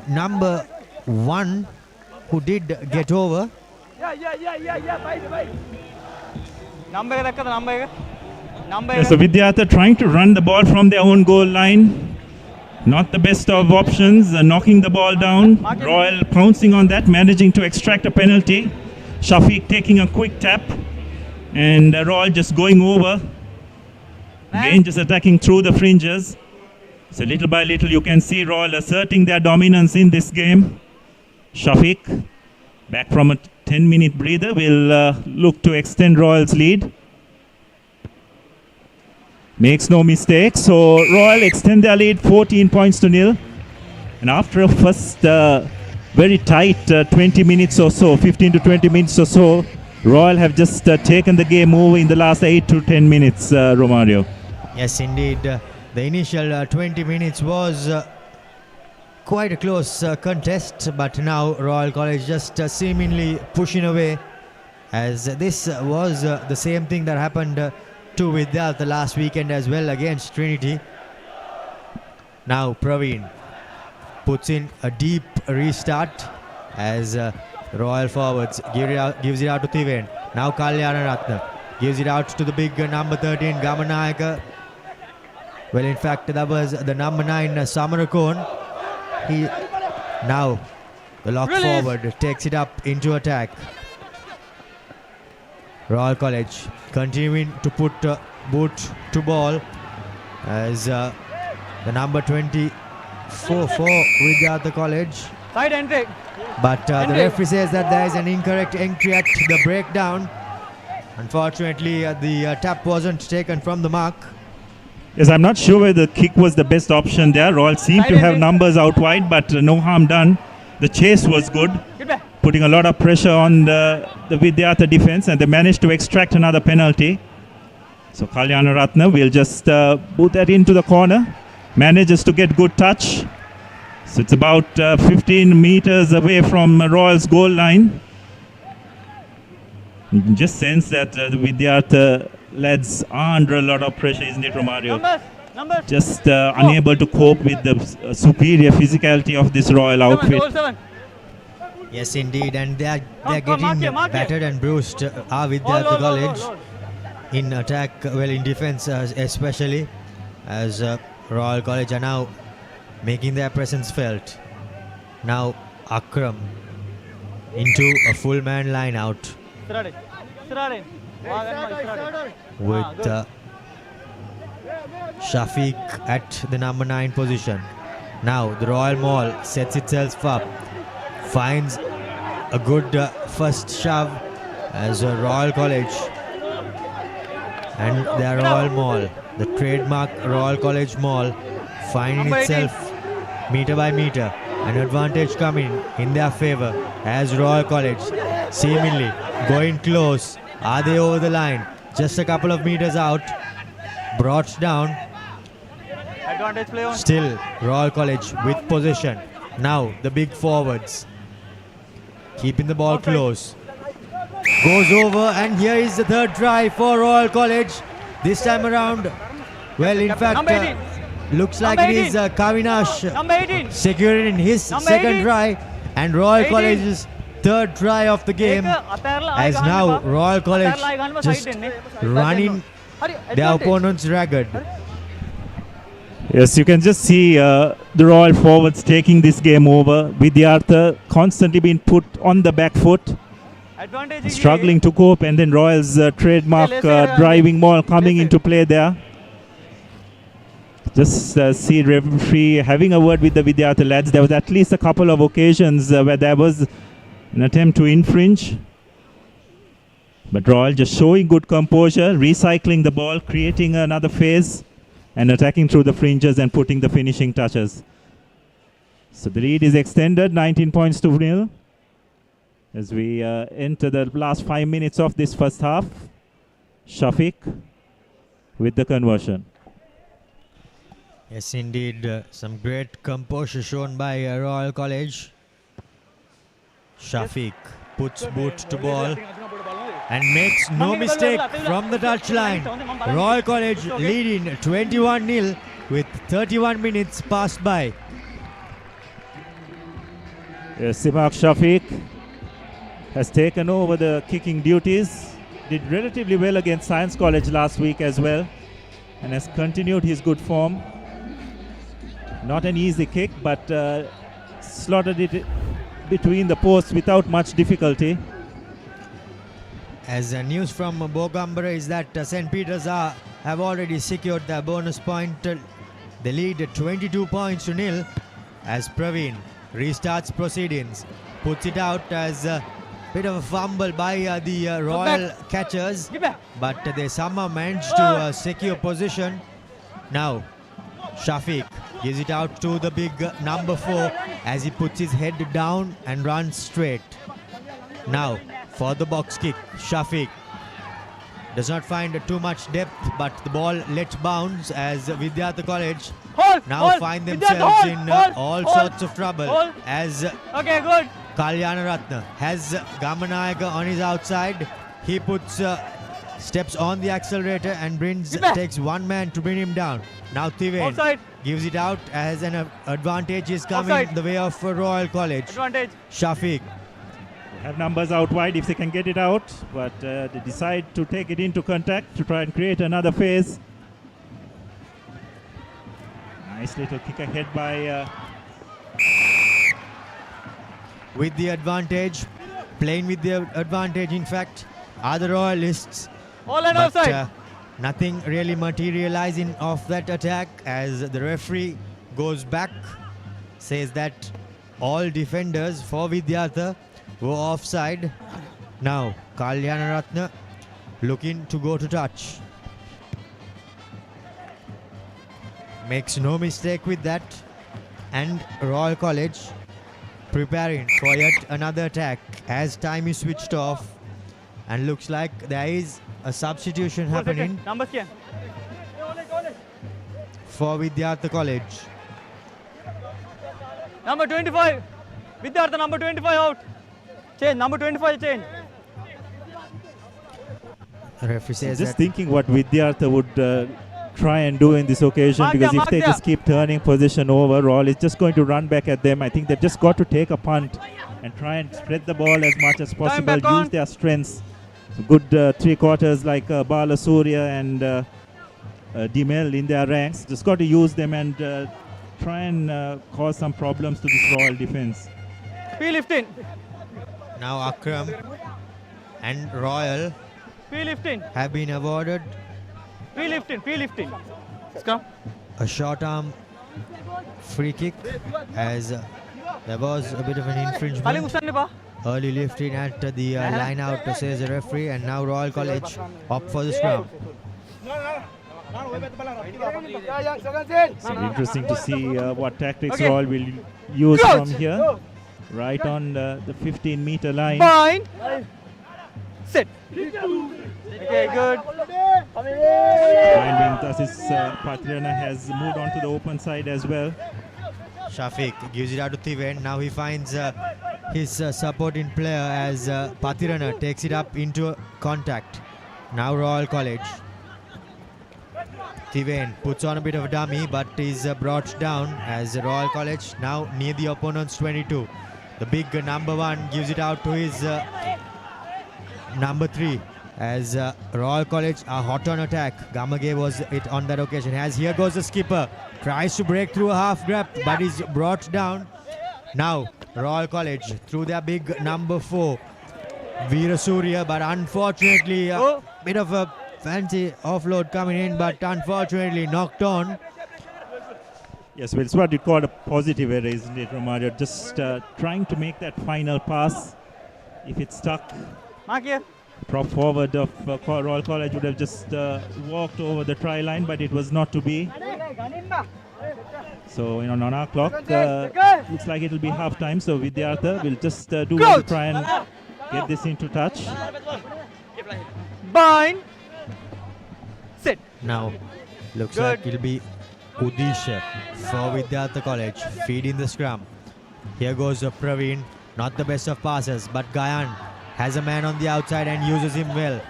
number 1 who did get over. So Vidyartha trying to run the ball from their own goal line. Not the best of options, knocking the ball down. Royal pouncing on that, managing to extract a penalty. Shafiq taking a quick tap. And Royal just going over. Again, just attacking through the fringes. So little by little you can see Royal asserting their dominance in this game. Shafiq, back from a 10-minute breather, will look to extend Royal's lead. Makes no mistake. So Royal extend their lead 14 points to nil. And after a first very tight 20 minutes or so, 15 to 20 minutes or so, Royal have just taken the game over in the last 8 to 10 minutes, Romario. Yes, indeed. The initial 20 minutes was quite a close contest, but now Royal College just seemingly pushing away, as this was the same thing that happened to Vidyartha last weekend as well against Trinity. Now Praveen puts in a deep restart as Royal forwards gives it out to Tiven. Now Kalyana Ratna gives it out to the big number 13 Gamanayaka. Well, in fact, that was the number 9 Samarakon. Now the lock forward takes it up into attack. Royal College continuing to put boot to ball as the number 24 for Vidyartha College, Side entry. But the referee says that there is an incorrect entry at the breakdown. Unfortunately, the tap wasn't taken from the mark. Yes, I'm not sure whether the kick was the best option there. Royal seemed to have numbers out wide, but no harm done. The chase was good, putting a lot of pressure on the Vidyartha defense, and they managed to extract another penalty. So Kalyana Ratna will just put that into the corner, manages to get good touch. So it's about 15 meters away from Royal's goal line. You can just sense that the Vidyartha lads are under a lot of pressure, isn't it, Romario? Numbers. Just unable to cope with the superior physicality of this Royal outfit. Yes, indeed, and they're getting battered and bruised. Vidyartha College in attack, well, in defense especially, as Royal College are now making their presence felt. Now Akram into a full man line out with Shafiq at the number 9 position. Now the Royal Mall sets itself up, finds a good first shove as a Royal College and their Royal Mall, the trademark Royal College Mall, finding itself meter by meter, an advantage coming in their favour as Royal College seemingly going close. Are they over the line? Just a couple of meters out, brought down. Advantage play on. Still Royal College with possession. Now the big forwards keeping the ball close. Goes over, and here is the third try for Royal College. This time around, well, in fact, looks like it is Kavinash securing his second try, and Royal College's third try of the game, as now Royal College just running their opponents ragged. Yes, you can just see the Royal forwards taking this game over. Vidyartha constantly being put on the back foot, struggling to cope, and then Royal's trademark driving ball coming into play there. Just see referee having a word with the Vidyartha lads. There was at least a couple of occasions where there was an attempt to infringe. But Royal just showing good composure, recycling the ball, creating another phase, and attacking through the fringes and putting the finishing touches. So the lead is extended, 19 points to 0, as we enter the last 5 minutes of this first half. Shafiq with the conversion. Yes, indeed, some great composure shown by Royal College. Shafiq puts boot to ball and makes no mistake from the touchline. Royal College leading 21-0 with 31 minutes passed by. Yes, Simak Shafiq has taken over the kicking duties. Did relatively well against Science College last week as well, and has continued his good form. Not an easy kick, but slotted it between the posts without much difficulty. As news from Bogambara is that St. Peter's have already secured their bonus point. They lead 22 points to 0 as Praveen restarts proceedings. Puts it out as a bit of a fumble by the Royal catchers, but they somehow managed to secure position. Now Shafiq gives it out to the big number 4 as he puts his head down and runs straight. Now for the box kick, Shafiq does not find too much depth, but the ball let bounce as Vidyartha College now find themselves in all sorts of trouble as Kalyana Ratna has Gamanayaka on his outside. He puts steps on the accelerator and takes one man to bring him down. Now Thiven gives it out as an advantage is coming the way of Royal College. Shafiq have numbers out wide if they can get it out, but they decide to take it into contact to try and create another phase. Nice little kick ahead by with the advantage, playing with the advantage in fact are the Royalists, but nothing really materializing of that attack as the referee goes back, says that all defenders for Vidyartha were offside. Now Kalyanaratne looking to go to touch. Makes no mistake with that. And Royal College preparing for yet another attack as time is switched off. And looks like there is a substitution happening Numbers kya? for Vidyartha College. Number 25. Vidyartha number 25 out. Change. Number 25 change. The referee says Just that thinking what Vidyartha would try and do in this occasion, because if they just keep turning position over, Royal is just going to run back at them. I think they've just got to take a punt and try and spread the ball as much as possible, back on. use their strengths. So good three quarters like Bala Surya and Dimel in their ranks. Just got to use them and try and cause some problems to this Royal defense. P15. now Akram and Royal P15. have been awarded P15. Scrum. a short arm free kick as there was a bit of an Paling infringement. usan ni ba? Early lifting at the line out, says the referee, and now Royal College opt for the scrum. So interesting to see what tactics Okay. Royal will use Crouch. from here. Right on the 15-meter line. Bind. Sit. Okay, good. Finding Tasis Patriana has moved on to the open side as well. Shafiq gives it out to Thiven. Now he finds his supporting player as Patirana takes it up into contact. Now Royal College. Thiven puts on a bit of a dummy but is brought down as Royal College now near the opponent's 22. The big number 1 gives it out to his number 3 as Royal College are hot on attack. Gamage was it on that occasion as here goes the skipper. Tries to break through a half grab but is brought down. Now Royal College through their big number 4 Veera Surya, but unfortunately a bit of a fancy offload coming in but unfortunately knocked on. Yes, well, it's what you call a positive error, isn't it, Romario? Just trying to make that final pass. If it's stuck, Mark here. prop forward of Royal College would have just walked over the try line, but it was not to be. So, on our clock, looks like it'll be half time. So, Vidyartha will just do well to try and get this into touch. Bind. Sit. Now looks Good. like it'll be Udisha for Vidyartha College feeding the scrum. Here goes Praveen, not the best of passes, but Gayan has a man on the outside and uses him well.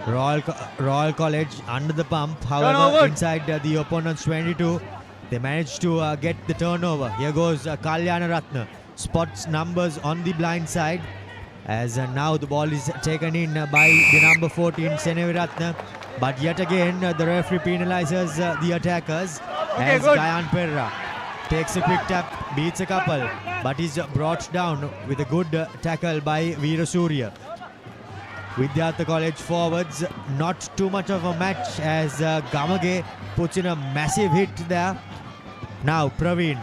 Royal College under the pump, however Turnover. inside the opponent's 22 they managed to get the turnover. Here goes Kalyanaratne, spots numbers on the blind side as now the ball is taken in by the number 14 Seneviratne, but yet again the referee penalizes the attackers as good. Gayan Perra takes a quick tap, beats a couple, but is brought down with a good tackle by Veera Surya. Vidyartha College forwards, not too much of a match as Gamage puts in a massive hit there. Now Praveen,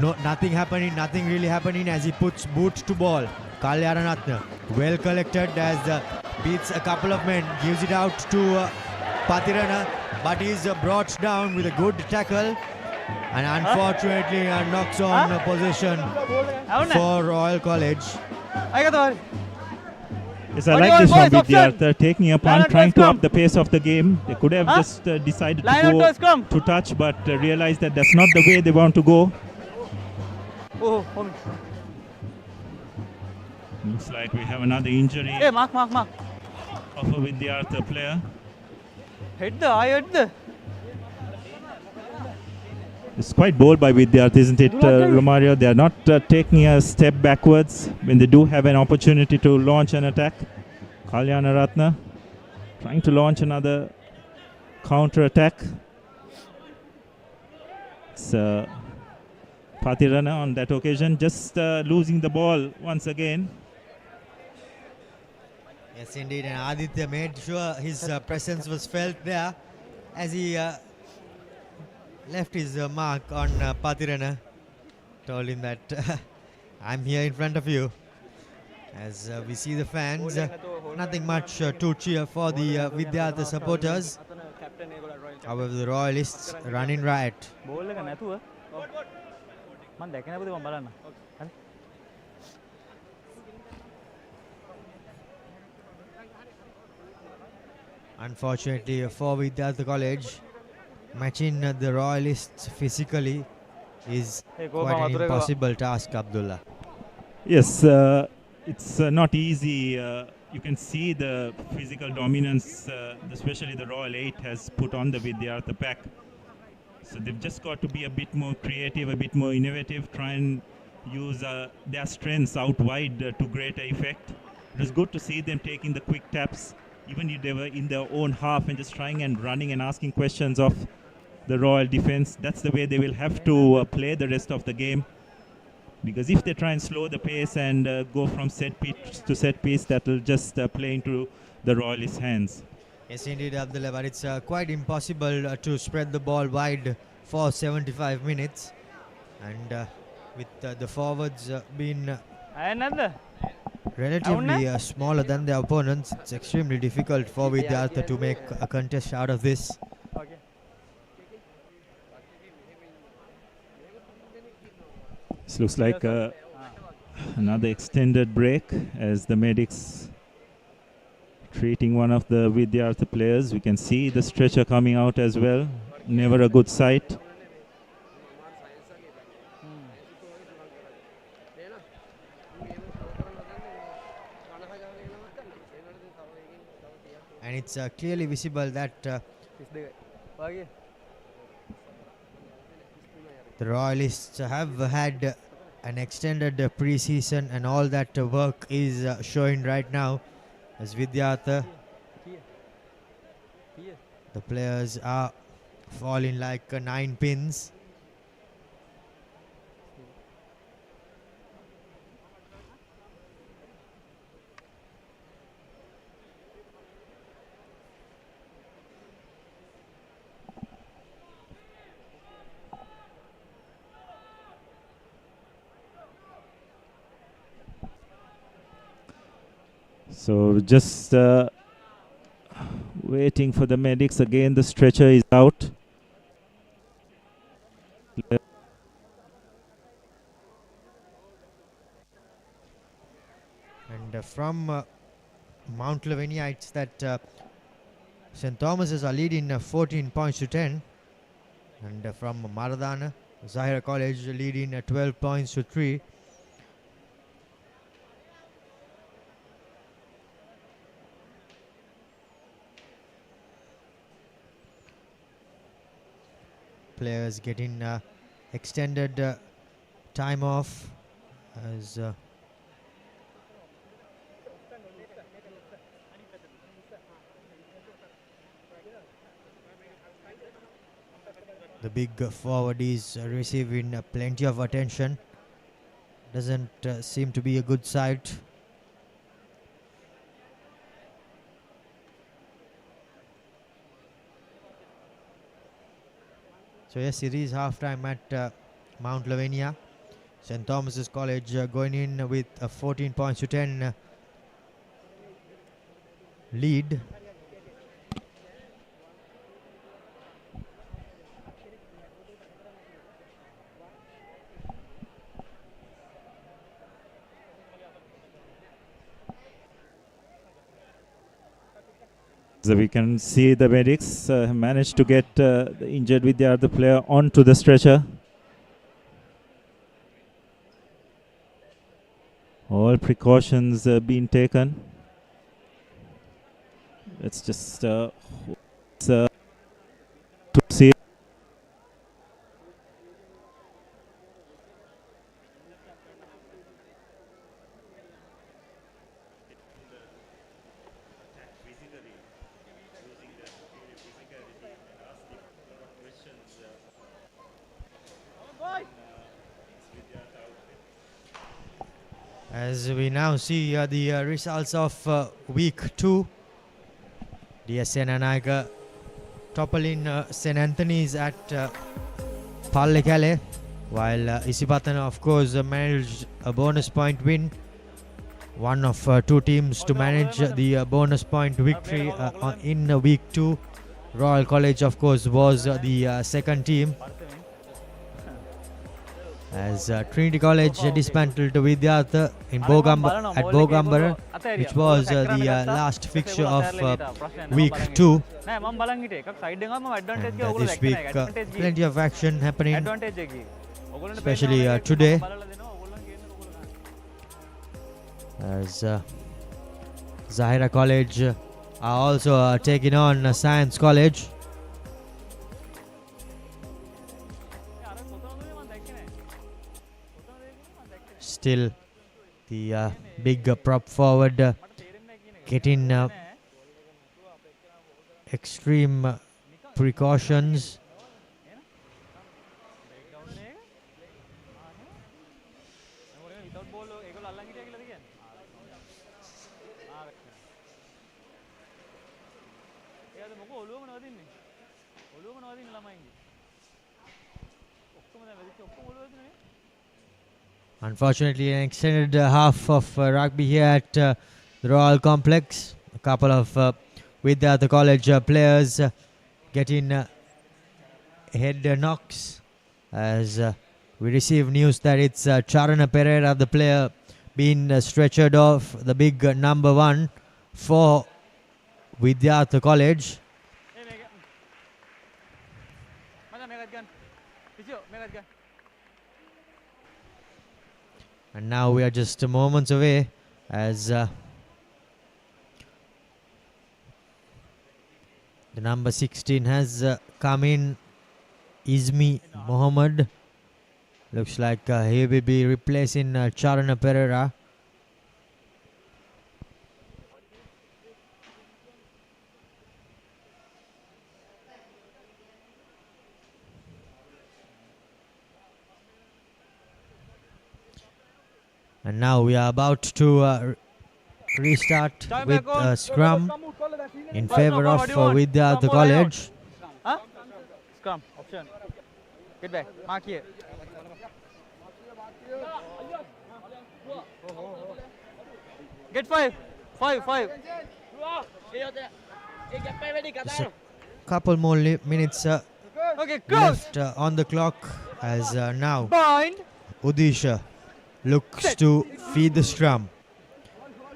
nothing really happening as he puts boot to ball. Kalyaranatne, well collected as beats a couple of men, gives it out to Patirana, but is brought down with a good tackle and unfortunately knocks on position for Royal College. I got the one. Yes, I What do like you this want, from boys? Option. Vidyartha, taking a Line punt, out trying to to scrum. up the pace of the game. They could have just decided Line to out go to scrum. to touch, but realized that that's not the way they want to go. Oh, homie. Looks like we have another injury Hey, mark. of a Vidyartha player. Hit the. It's quite bold by Vidyartha, isn't it, Romario? They are not taking a step backwards when they do have an opportunity to launch an attack. Kalyanaratne trying to launch another counter attack. It's Patirana on that occasion, just losing the ball once again. Yes, indeed, and Aditya made sure his presence was felt there as he left his mark on Patirana. Told him that I'm here in front of you. As we see the fans, nothing much to cheer for the Vidyartha supporters. However, the Royalists running riot. Unfortunately for Vidyartha College, matching the Royalists physically is quite an impossible task, Abdullah. Yes, it's not easy. You can see the physical dominance, especially the Royal 8 has put on the Vidyartha pack. So they've just got to be a bit more creative, a bit more innovative, try and use their strengths out wide to greater effect. It was good to see them taking the quick taps, even if they were in their own half and just trying and running and asking questions of the Royal defense. That's the way they will have to play the rest of the game. Because if they try and slow the pace and go from set piece to set piece, that will just play into the Royalists' hands. Yes, indeed, Abdullah, but it's quite impossible to spread the ball wide for 75 minutes. And with the forwards being relatively smaller than their opponents, it's extremely difficult for Vidyartha to make a contest out of this. This looks like another extended break as the medics treating one of the Vidyartha players. We can see the stretcher coming out as well. Never a good sight. And it's clearly visible that the Royalists have had an extended pre-season, and all that work is showing right now as Vidyartha. The players are falling like 9 pins. So just waiting for the medics. Again, the stretcher is out. And from Mount Lavinia, it's that St. Thomas's are leading 14 points to 10. And from Maradana, Zahira College leading 12 points to 3. Players getting extended time off as the big forward is receiving plenty of attention. Doesn't seem to be a good sight. So yes, it is half-time at Mount Lavinia. St. Thomas's College going in with a 14 points to 10 lead. So we can see the medics managed to get the injured Vidyartha player onto the stretcher. All precautions being taken. Let's just to see. As we now see the results of week 2, DS Senanayaka toppling St. Anthony's at Pallekele while Isipatana, of course, managed a bonus point win. One of two teams to manage the bonus point victory in week 2. Royal College, of course, was the second team, as Trinity College dismantled Vidyartha in Bogambara, which was the last fixture of week 2. And this week, plenty of action happening, especially today, as Zahira College are also taking on Science College. Still, the big prop forward getting extreme precautions. Unfortunately, an extended half of rugby here at the Royal Complex. A couple of Vidyartha College players getting head knocks, as we receive news that it's Charana Pereira, the player, being stretchered off, the big number 1 for Vidyartha College. And now we are just moments away, as the number 16 has come in, Izmi Mohammed. Looks like he will be replacing Charana Pereira. And now we are about to restart with a scrum in favor of Vidyartha College. Scrum option. Get back. Mark here. Get 5. 5. Just a couple more minutes left on the clock, as now Udisha looks to feed the scrum.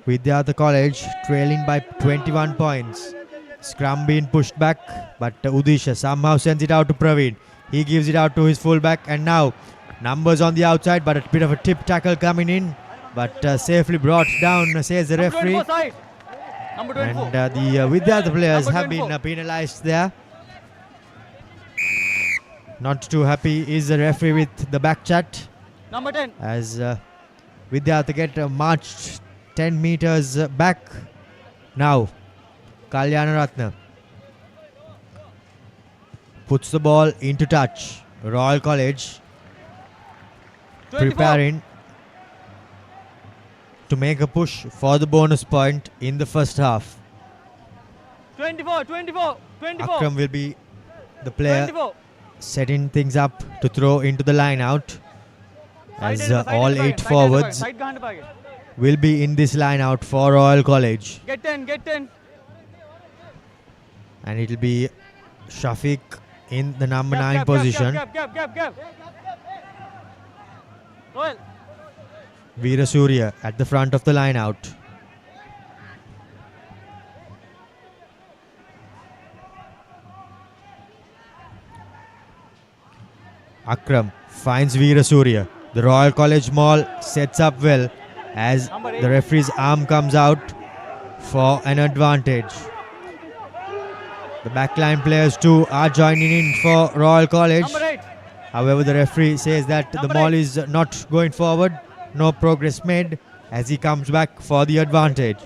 Vidyartha College trailing by 21 points. Scrum being pushed back, but Udisha somehow sends it out to Praveen. He gives it out to his fullback, and now numbers on the outside, but a bit of a tip tackle coming in, but safely brought down, says the referee. And the Vidyartha players have been penalized there. Not too happy is the referee with the back chat, number 10, as Vidyartha get marched 10 meters back. Now Kalyana Ratna puts the ball into touch. Royal College 24. Preparing to make a push for the bonus point in the first half. 24. Akram will be the player 24. setting things up to throw into the line out, as all 8 forwards will be in this line out for Royal College. Get 10. And it will be Shafiq in the number 9 position. Gap. Royal. Veera Surya at the front of the line out. Akram finds Veera Surya. The Royal College maul sets up well, as the referee's arm comes out for an advantage. The backline players too are joining in for Royal College. However, the referee says that the maul is not going forward. No progress made, as he comes back for the advantage.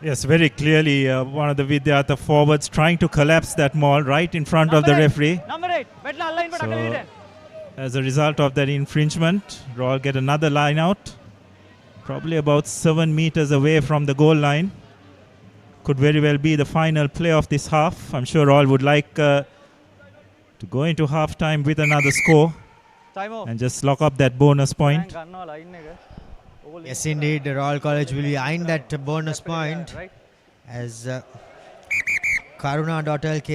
Yes, very clearly one of the Vidyartha forwards trying to collapse that maul right in front of the referee. So, as a result of that infringement, Royal get another line out, probably about 7 meters away from the goal line. Could very well be the final play of this half. I'm sure Royal would like to to go into half time with another score Time off. and just lock up that bonus point. ගන්නවා line එක. ඕගොල්ලෝ Yes, indeed, Royal College will be eyeing that bonus point right. as Karuna.lk,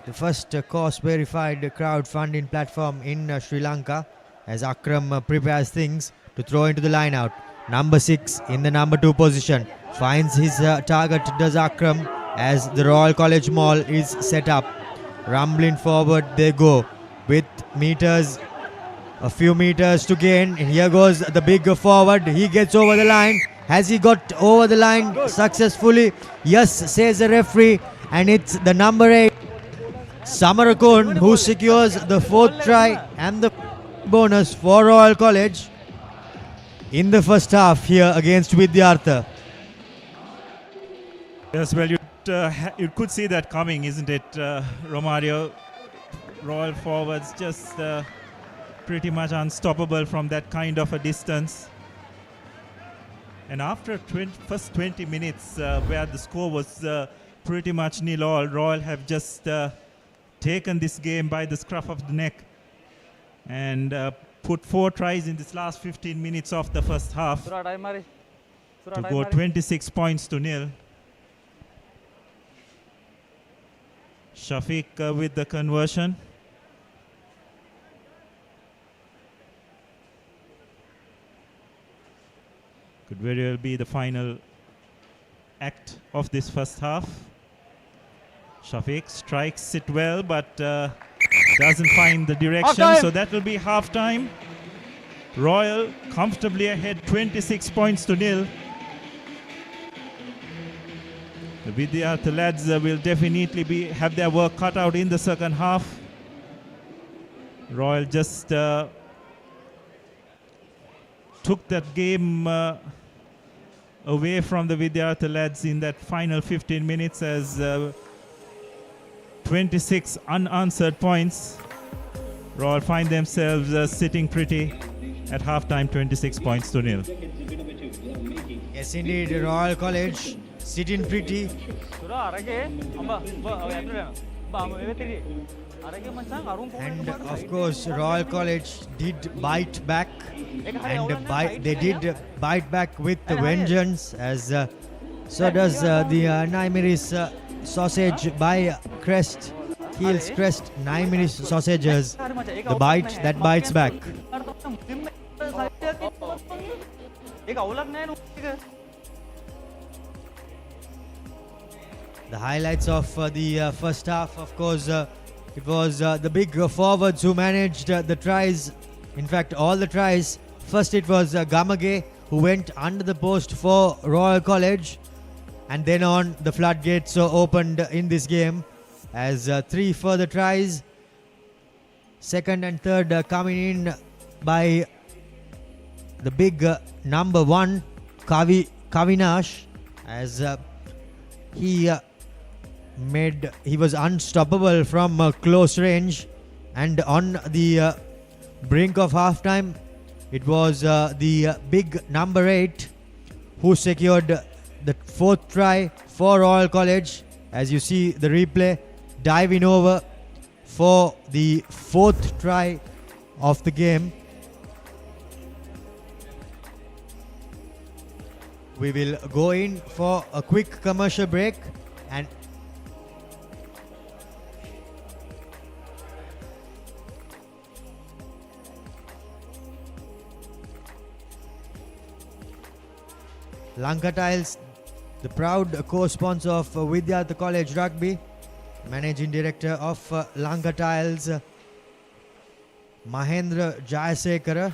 the first course verified crowdfunding platform in Sri Lanka, as Akram prepares things to throw into the line out. Number 6 in the number 2 position finds his target, does Akram, as the Royal College Mall is set up. Rumbling forward they go with meters, a few meters to gain. Here goes the big forward. He gets over the line. Has he got over the line successfully? Yes, says the referee, and it's the number 8, Samarakon, who secures the 4th try and the bonus for Royal College in the first half here against Vidyartha. Yes, well, you could see that coming, isn't it, Romario? Royal forwards just pretty much unstoppable from that kind of a distance. And after first 20 minutes where the score was pretty much 0-all, Royal have just taken this game by the scruff of the neck and put 4 tries in this last 15 minutes of the first half Surah time mari. to go 26 points to 0. Shafiq with the conversion. Could very well be the final act of this first half. Shafiq strikes it well, but doesn't find the direction, Half-time. so that will be half time. Royal comfortably ahead, 26 points to 0. The Vidyartha lads will definitely have their work cut out in the second half. Royal just took that game away from the Vidyartha lads in that final 15 minutes as 26 unanswered points. Royal find themselves sitting pretty at halftime, 26 points to 0. Yes, indeed, Royal College sitting pretty. Surah arage. Amba. Amba evetiri. Arage manchan arun And of course, Royal College did bite back, and they did bite back with the vengeance, as so does the Naimiris sausage by Crest, Heels Crest, Naimiris sausages, the bite that bites back. एक अवलग नाही ना. The highlights of the first half, of course, it was the big forwards who managed the tries. In fact, all the tries. First it was Gamage who went under the post for Royal College, and then on the floodgates opened in this game as 3 further tries. Second and third coming in by the big number 1, Kavinash, as he was unstoppable from close range. And on the brink of halftime, it was the big number 8 who secured the 4th try for Royal College. As you see the replay, diving over for the 4th try of the game. We will go in for a quick commercial break, and Lanka Tiles, the proud co-sponsor of Vidyartha College Rugby, Managing Director of Lanka Tiles, Mahendra Jayasekara.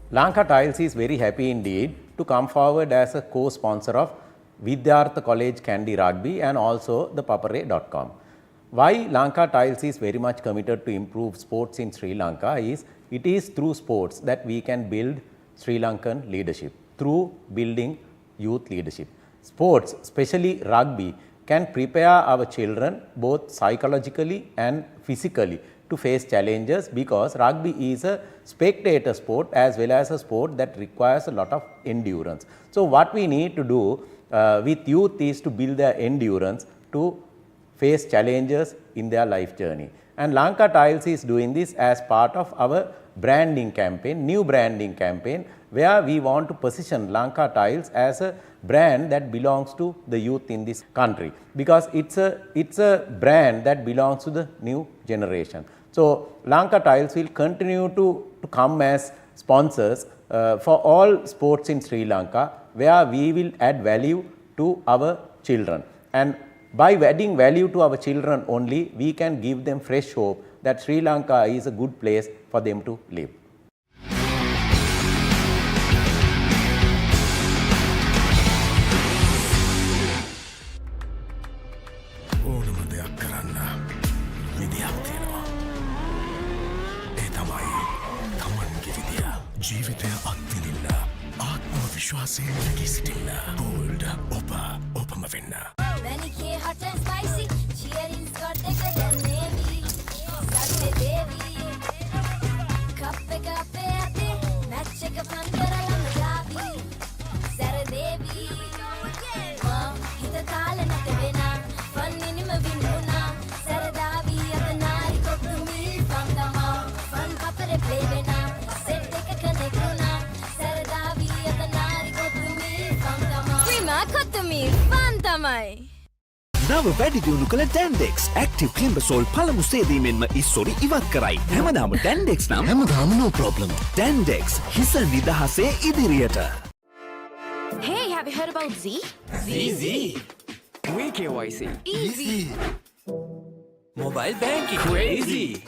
Lanka Tiles is very happy indeed to come forward as a co-sponsor of Vidyartha College Candy Rugby and also the Papare.com. Why Lanka Tiles is very much committed to improve sports in Sri Lanka is it is through sports that we can build Sri Lankan leadership, through building youth leadership. Sports, especially rugby, can prepare our children both psychologically and physically to face challenges, because rugby is a spectator sport as well as a sport that requires a lot of endurance. So what we need to do with youth is to build their endurance to face challenges in their life journey. And Lanka Tiles is doing this as part of our branding campaign, new branding campaign, where we want to position Lanka Tiles as a brand that belongs to the youth in this country, because it's a brand that belongs to the new generation. So Lanka Tiles will continue to come as sponsors for all sports in Sri Lanka, where we will add value to our children. And by adding value to our children only, we can give them fresh hope that Sri Lanka is a good place for them to live. ඕනම දෙයක් කරන්න විදියක් තියෙනවා. ඒ තමයි තමන්ගේ විදිය. ජීවිතය අත්විඳින්න, ආත්ම විශ්වාසයෙන් නැගී සිටින්න. Bold ඔපම වෙන්න. Manicure hot and spicy, cheering skirt thicker than navy. Saturday baby, cup ate, match එක fun කරලා මගාවි. Saturday baby, හිත තාල නැත වෙනා, fun නිම වින්නුනා. සරදාවි අතනාරි කොක්තුමි පන්දමා, fun papare play වෙනා, set එක connect වුණා. සරදාවි අතනාරි කොක්තුමි පන්දමා. Prima කොක්තුමි පන්දමයි. නව වැඩි දියුණු කළ ඩැන්ඩෙක්ස් ඇක්ටිව් ක්ලිම්බසෝල් පළමු සේදීමෙන්ම ඉස්සොරි ඉවත් කරයි. හැමදාම ඩැන්ඩෙක්ස් නම් හැමදාම no problem. ඩැන්ඩෙක්ස් හිස නිදහසේ ඉදිරියට. Hey, have you heard about Z? Z. We KYC. Easy. Mobile banking. Crazy.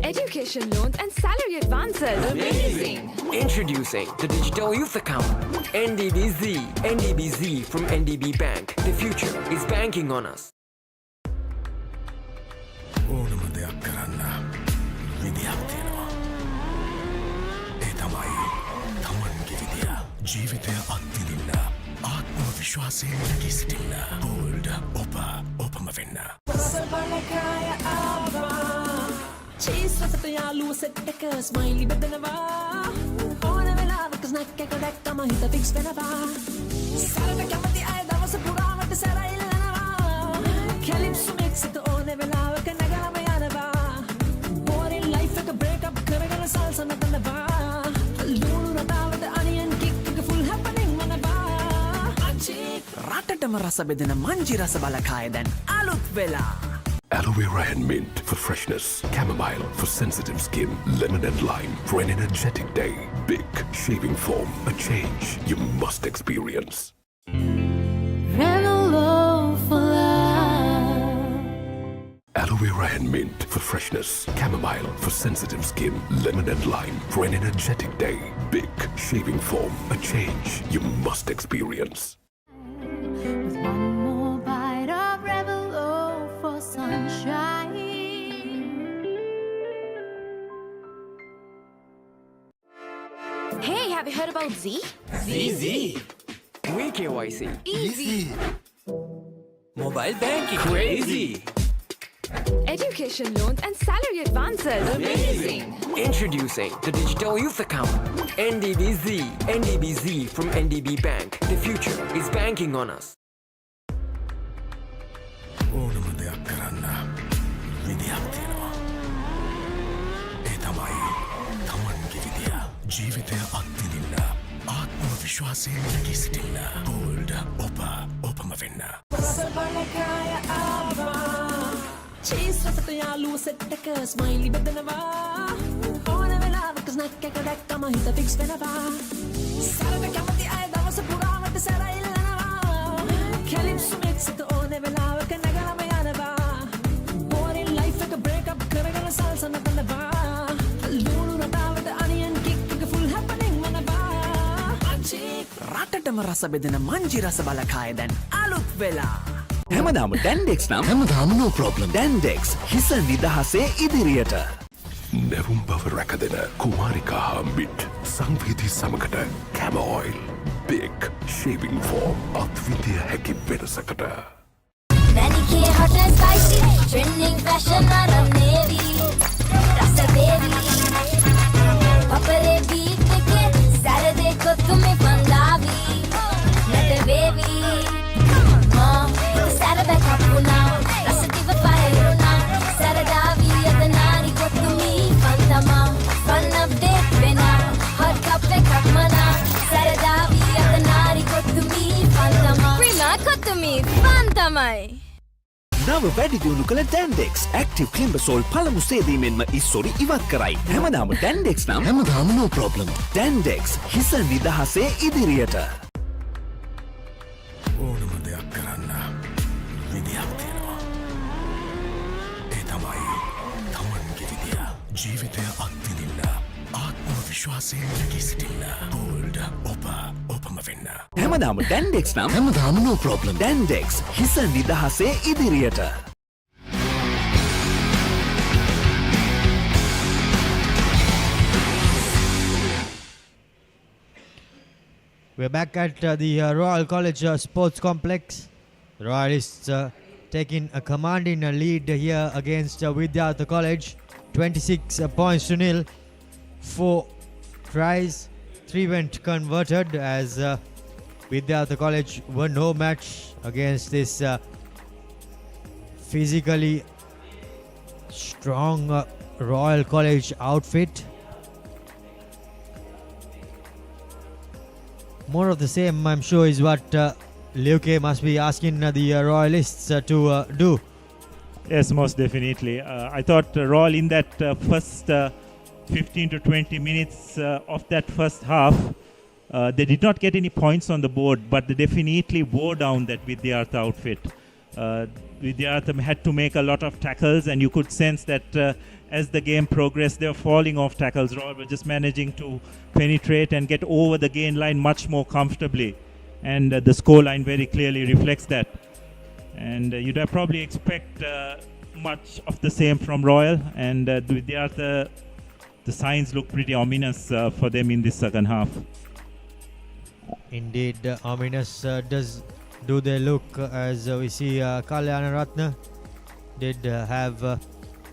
Education loans and salary advances. Amazing. Introducing the Digital Youth Account. NDBZ. NDBZ from NDB Bank. The future is banking on us. ඕනම දෙයක් කරන්න විදියක් තියෙනවා. ඒ තමයි තමන්ගේ විදිය. ජීවිතය අත්විඳින්න, ආත්ම විශ්වාසයෙන් නැගී සිටින්න. Bold ඔපම වෙන්න. Cheese රසට යාළුව සෙට් එක ස්මයිලි බෙදනවා. ඕන වෙලාවක ස්නැක් එක දැක්කම හිත ෆික්ස් වෙනවා. සරට කැමති අය දවස පුරාවට සැරයිල්ලනවා. කැලිප්සු මික්ස් එක ඕන වෙලාවක නැගලම යනවා. බෝරින් ලයිෆ් එක බ්‍රේක් අප් කරගෙන සල්ස නටනවා. ලුණු රටාවට අනියන් කික් එක ෆුල් හැපනින් වනවා. රටටම රස බෙදෙන මංජි රස බලකාය දැන් අලුත් වෙලා. Aloe vera and mint for freshness, chamomile for sensitive skin, lemon and lime for an energetic day. Big shaving foam, a change you must experience. Aloe vera and mint for freshness, chamomile for sensitive skin, lemon and lime for an energetic day. Big shaving foam, a change you must experience. With one more bite of Rebel O for sunshine. Hey, have you heard about Z? Z. We KYC. Easy. Mobile banking. Crazy. Education loans and salary advances. Amazing. Introducing the Digital Youth Account. NDBZ. NDBZ from NDB Bank. The future is banking on us. ඕනම දෙයක් කරන්න විදියක් තියෙනවා. ඒ තමයි තමන්ගේ විදිය. ජීවිතය අත්විඳින්න, ආත්ම විශ්වාසයෙන් නැගී සිටින්න. Bold ඔපම වෙන්න. Cheese රසට යාළුව සෙට් එක ස්මයිලි බෙදනවා. ඕන වෙලාවක ස්නැක් එක දැක්කම හිත ෆික්ස් වෙනවා. සරට කැමති අය දවස පුරාවට සැරයිල්ලනවා. කැලිප්සු මික්ස් එක ඕන වෙලාවක නැගලම යනවා. බෝරින් ලයිෆ් එක බ්‍රේක් අප් කරගෙන සල්ස නටනවා. ලුණු රටාවට අනියන් කික් එක ෆුල් හැපනින් වනවා. රටටම රස බෙදෙන මංජි රස බලකාය දැන් අලුත් වෙලා. හැමදාම ඩැන්ඩෙක්ස් නම් හැමදාම no problem. ඩැන්ඩෙක්ස් හිස නිදහසේ ඉදිරියට. නැවුම් බව රැකදෙන කුමාරිකා හා මිට් සංවීධී සමකට කැමෝයිල් බික් ෂේවිං ෆෝම් අත්විදිය හැකි වෙනසකට. Manicure hot and spicy, trending fashion around navy. නව වැඩි දියුණු කළ ටැන්ඩෙක්ස් ඇක්ටිව් ක්ලිම්බසෝල් පළමු සේදීමෙන්ම ඉස්සොරි ඉවත් කරයි. හැමදාම ටැන්ඩෙක්ස් නම් හැමදාම no problem. ටැන්ඩෙක්ස් හිස නිදහසේ ඉදිරියට. ඕනම දෙයක් කරන්න විදියක් තියෙනවා. ඒ තමයි තමන්ගේ විදිය. ජීවිතය අත්විඳින්න ආත්ම විශ්වාසයෙන් රැකී සිටින්න. බෝල්ඩ් ඔපම වෙන්න. හැමදාම ටැන්ඩෙක්ස් නම් හැමදාම no problem. ටැන්ඩෙක්ස් හිස නිදහසේ ඉදිරියට. We're back at the Royal College Sports Complex. Royalists taking a commanding lead here against Vidyartha College. 26 points to nil. 4 tries, 3 went converted as Vidyartha College were no match against this physically strong Royal College outfit. More of the same, I'm sure, is what Luke must be asking the Royalists to do. Yes, most definitely. I thought Royal in that first 15 to 20 minutes of that first half, they did not get any points on the board, but they definitely wore down that Vidyartha outfit. Vidyartha had to make a lot of tackles, and you could sense that as the game progressed, they were falling off tackles. Royal were just managing to penetrate and get over the gain line much more comfortably. And the score line very clearly reflects that. And you'd have probably expect much of the same from Royal. And Vidyartha, the signs look pretty ominous for them in this second half. Indeed, ominous do they look, as we see Kalyana Ratna did have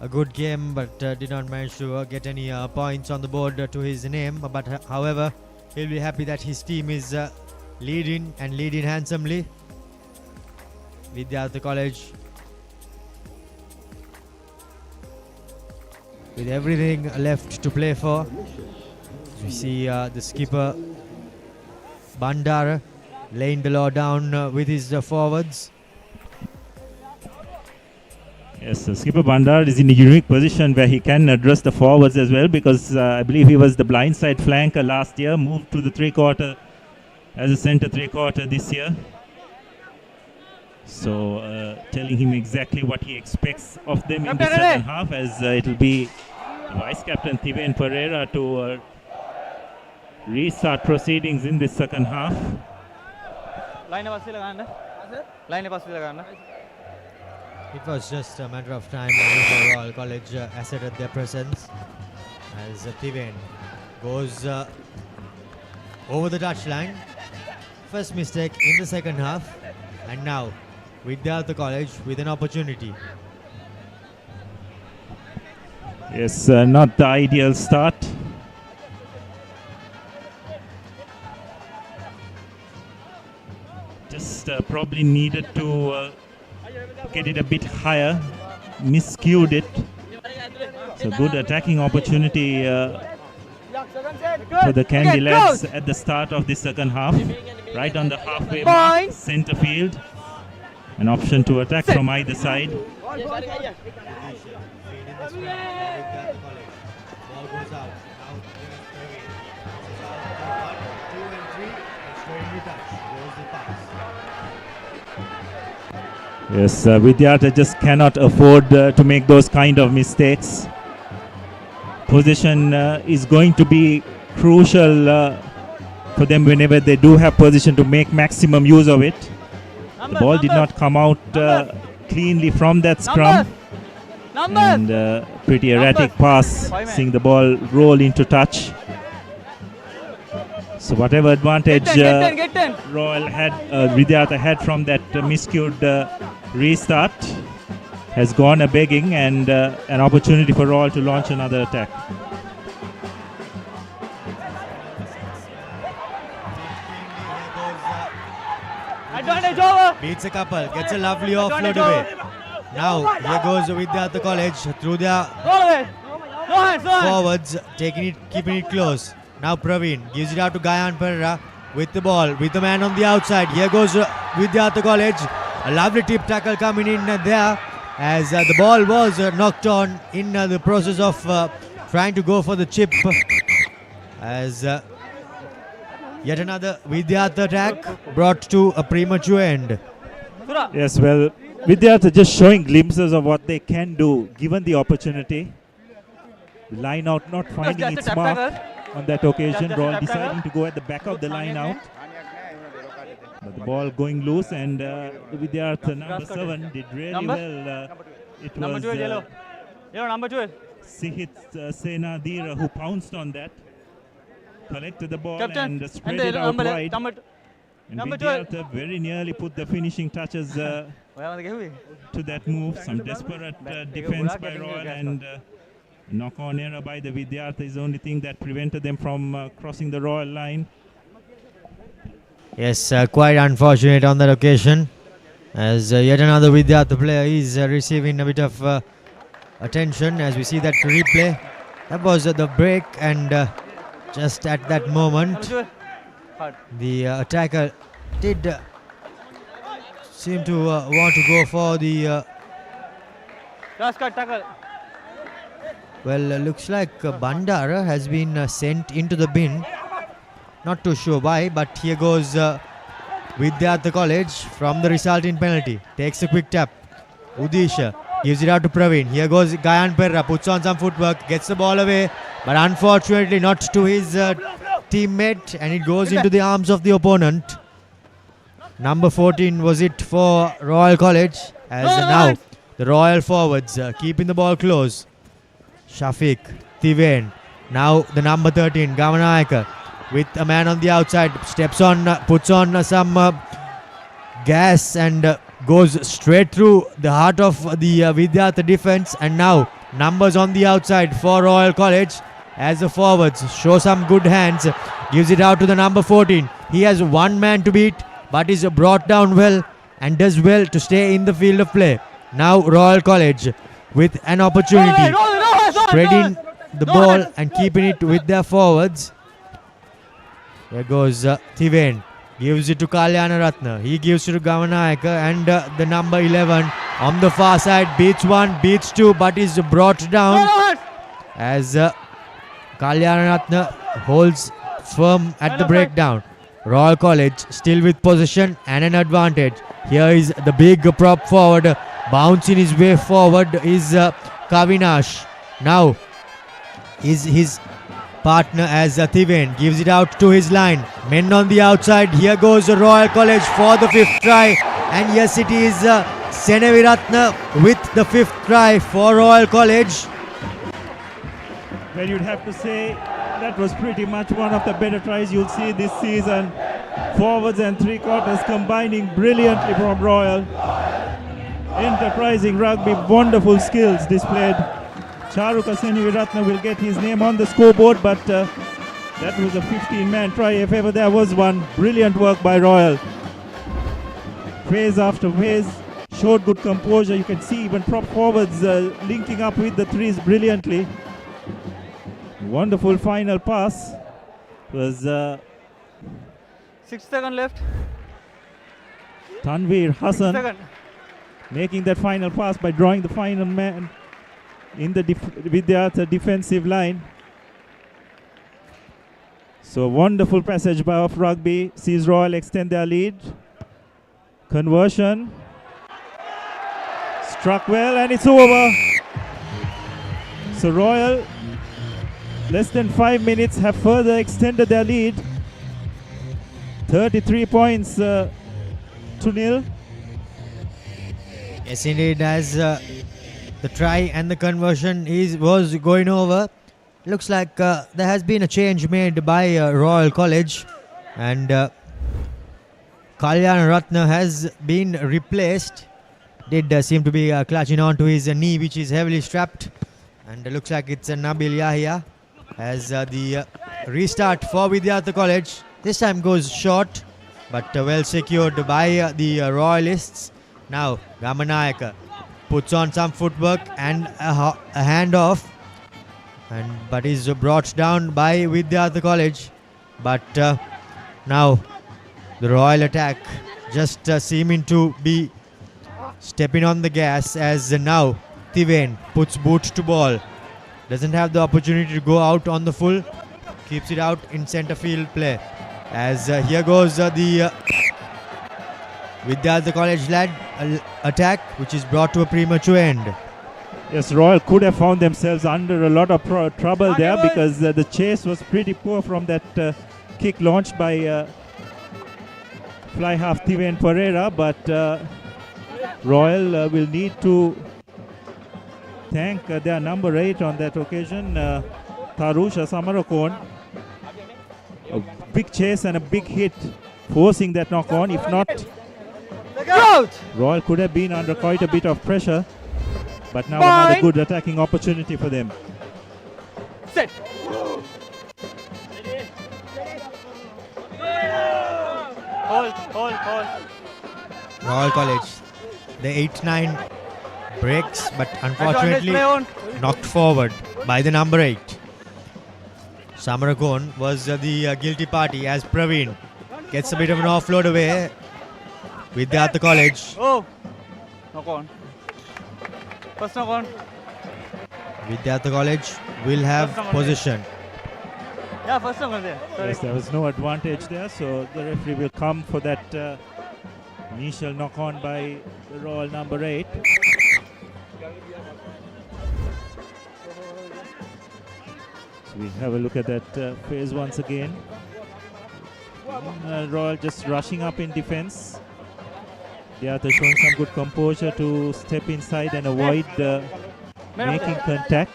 a good game, but did not manage to get any points on the board to his name. But however, he'll be happy that his team is leading and leading handsomely. Vidyartha College with everything left to play for. We see the skipper Bandara laying the law down with his forwards. Yes, skipper Bandar is in a unique position where he can address the forwards as well, because I believe he was the blindside flanker last year, moved to the three-quarter as a centre three-quarter this year. So telling him exactly what he expects of them in the second half, as it will be Vice-Captain Thiven Pereira to restart proceedings in this second half. It was just a matter of time before Royal College asserted their presence, as Thiven goes over the touchline. First mistake in the second half, and now Vidyartha College with an opportunity. Yes, not the ideal start. Just probably needed to get it a bit higher, miscued it. So good attacking opportunity for the Candy lads at the start of the second half. Right on the halfway mark, centre field. An option to attack from either side. Yes, Vidyartha just cannot afford to make those kind of mistakes. Possession is going to be crucial for them whenever they do have possession, to make maximum use of it. The ball did not come out cleanly from that scrum. And pretty erratic pass, seeing the ball roll into touch. So whatever advantage Royal had, Vidyartha had from that miscued restart has gone a-begging, and an opportunity for Royal to launch another attack. Beats a couple, gets a lovely offload away. Now here goes Vidyartha College through their forwards, taking it, keeping it close. Now Praveen gives it out to Gayan Pereira with the ball, with the man on the outside. Here goes Vidyartha College. A lovely tip tackle coming in there as the ball was knocked on in the process of trying to go for the chip, as yet another Vidyartha attack brought to a premature end. Yes, well, Vidyartha just showing glimpses of what they can do given the opportunity. Line out not finding its mark on that occasion. Royal deciding to go at the back of the line out. But the ball going loose, and Vidyartha number 7 did really well. It was yellow number 12. Sihit Senadira who pounced on that, collected the ball Captain, and spread it out wide. And number 12. Vidyartha very nearly put the finishing touches to that move. Some desperate defense by Royal, and knock-on error by the Vidyartha is the only thing that prevented them from crossing the Royal line. Yes, quite unfortunate on that occasion, as yet another Vidyartha player is receiving a bit of attention as we see that replay. That was the break, and just at that moment the attacker did seem to want to go for the tackle. well, looks like Bandara has been sent into the bin. Not too sure why, but here goes Vidyartha College from the resulting penalty. Takes a quick tap. Udisha gives it out to Praveen. Here goes Gayan Perra, puts on some footwork, gets the ball away, but unfortunately not to his teammate, and it goes into the arms of the opponent. Number 14 was it for Royal College, as now the Royal forwards keeping the ball close. Shafiq, Tiven, now the number 13, Gamanayaka, with a man on the outside, steps on, puts on some gas, and goes straight through the heart of the Vidyartha defense. And now numbers on the outside for Royal College as the forwards show some good hands. Gives it out to the number 14. He has one man to beat, but is brought down well and does well to stay in the field of play. Now Royal College with an opportunity, spreading the ball and keeping it with their forwards. There goes Thiven, gives it to Kalyana Ratna. He gives it to Gamanayaka, and the number 11 on the far side beats one, beats two, but is brought down as Kalyana Ratna holds firm at the breakdown. Royal College still with possession and an advantage. Here is the big prop forward, bouncing his way forward is Kavinash. Now is his partner as Thiven gives it out to his line. Men on the outside. Here goes Royal College for the 5th try, and yes, it is Seneviratna with the 5th try for Royal College. Well, you'd have to say that was pretty much one of the better tries you'll see this season. Forwards and three quarters combining brilliantly from Royal. Enterprising rugby, wonderful skills displayed. Charuka Seneviratna will get his name on the scoreboard, but that was a 15-man try if ever there was one. Brilliant work by Royal. Phase after phase, showed good composure. You can see even prop forwards linking up with the threes brilliantly. Wonderful final pass. It was 6 seconds left. Tanveer Hassan making that final pass by drawing the final man in the Vidyartha defensive line. So wonderful passage by off rugby sees Royal extend their lead. Conversion. Struck well, and it's over. So Royal, less than 5 minutes, have further extended their lead. 33 points to nil. Yes, indeed, as the try and the conversion was going over. Looks like there has been a change made by Royal College, and Kalyana Ratna has been replaced. Did seem to be clutching on to his knee, which is heavily strapped, and looks like it's Nabil Yahya as the restart for Vidyartha College. This time goes short, but well secured by the Royalists. Now Gamanayaka puts on some footwork and a handoff, but is brought down by Vidyartha College. But now the Royal attack just seeming to be stepping on the gas as now Tivain puts boot to ball. Doesn't have the opportunity to go out on the full. Keeps it out in centre field play. As here goes the Vidyartha College lad attack, which is brought to a premature end. Yes, Royal could have found themselves under a lot of trouble there because the chase was pretty poor from that kick launched by fly half Tivain Pereira, but Royal will need to thank their number 8 on that occasion, Tarusha Samarakon. A big chase and a big hit, forcing that knock on. If not, Royal could have been under quite a bit of pressure. But now another good attacking opportunity for them. Set. Hold. Royal College, the 8-9 breaks, but unfortunately knocked forward by the number 8. Samarakon was the guilty party as Praveen gets a bit of an offload away with Vidyartha College. Oh, knock on. First knock on. Vidyartha College will have possession. Yeah, first knock on there. Sorry. Yes, there was no advantage there, so the referee will come for that initial knock on by the Royal number 8. So we have a look at that phase once again. Royal just rushing up in defense. Vidyartha showing some good composure to step inside and avoid making contact.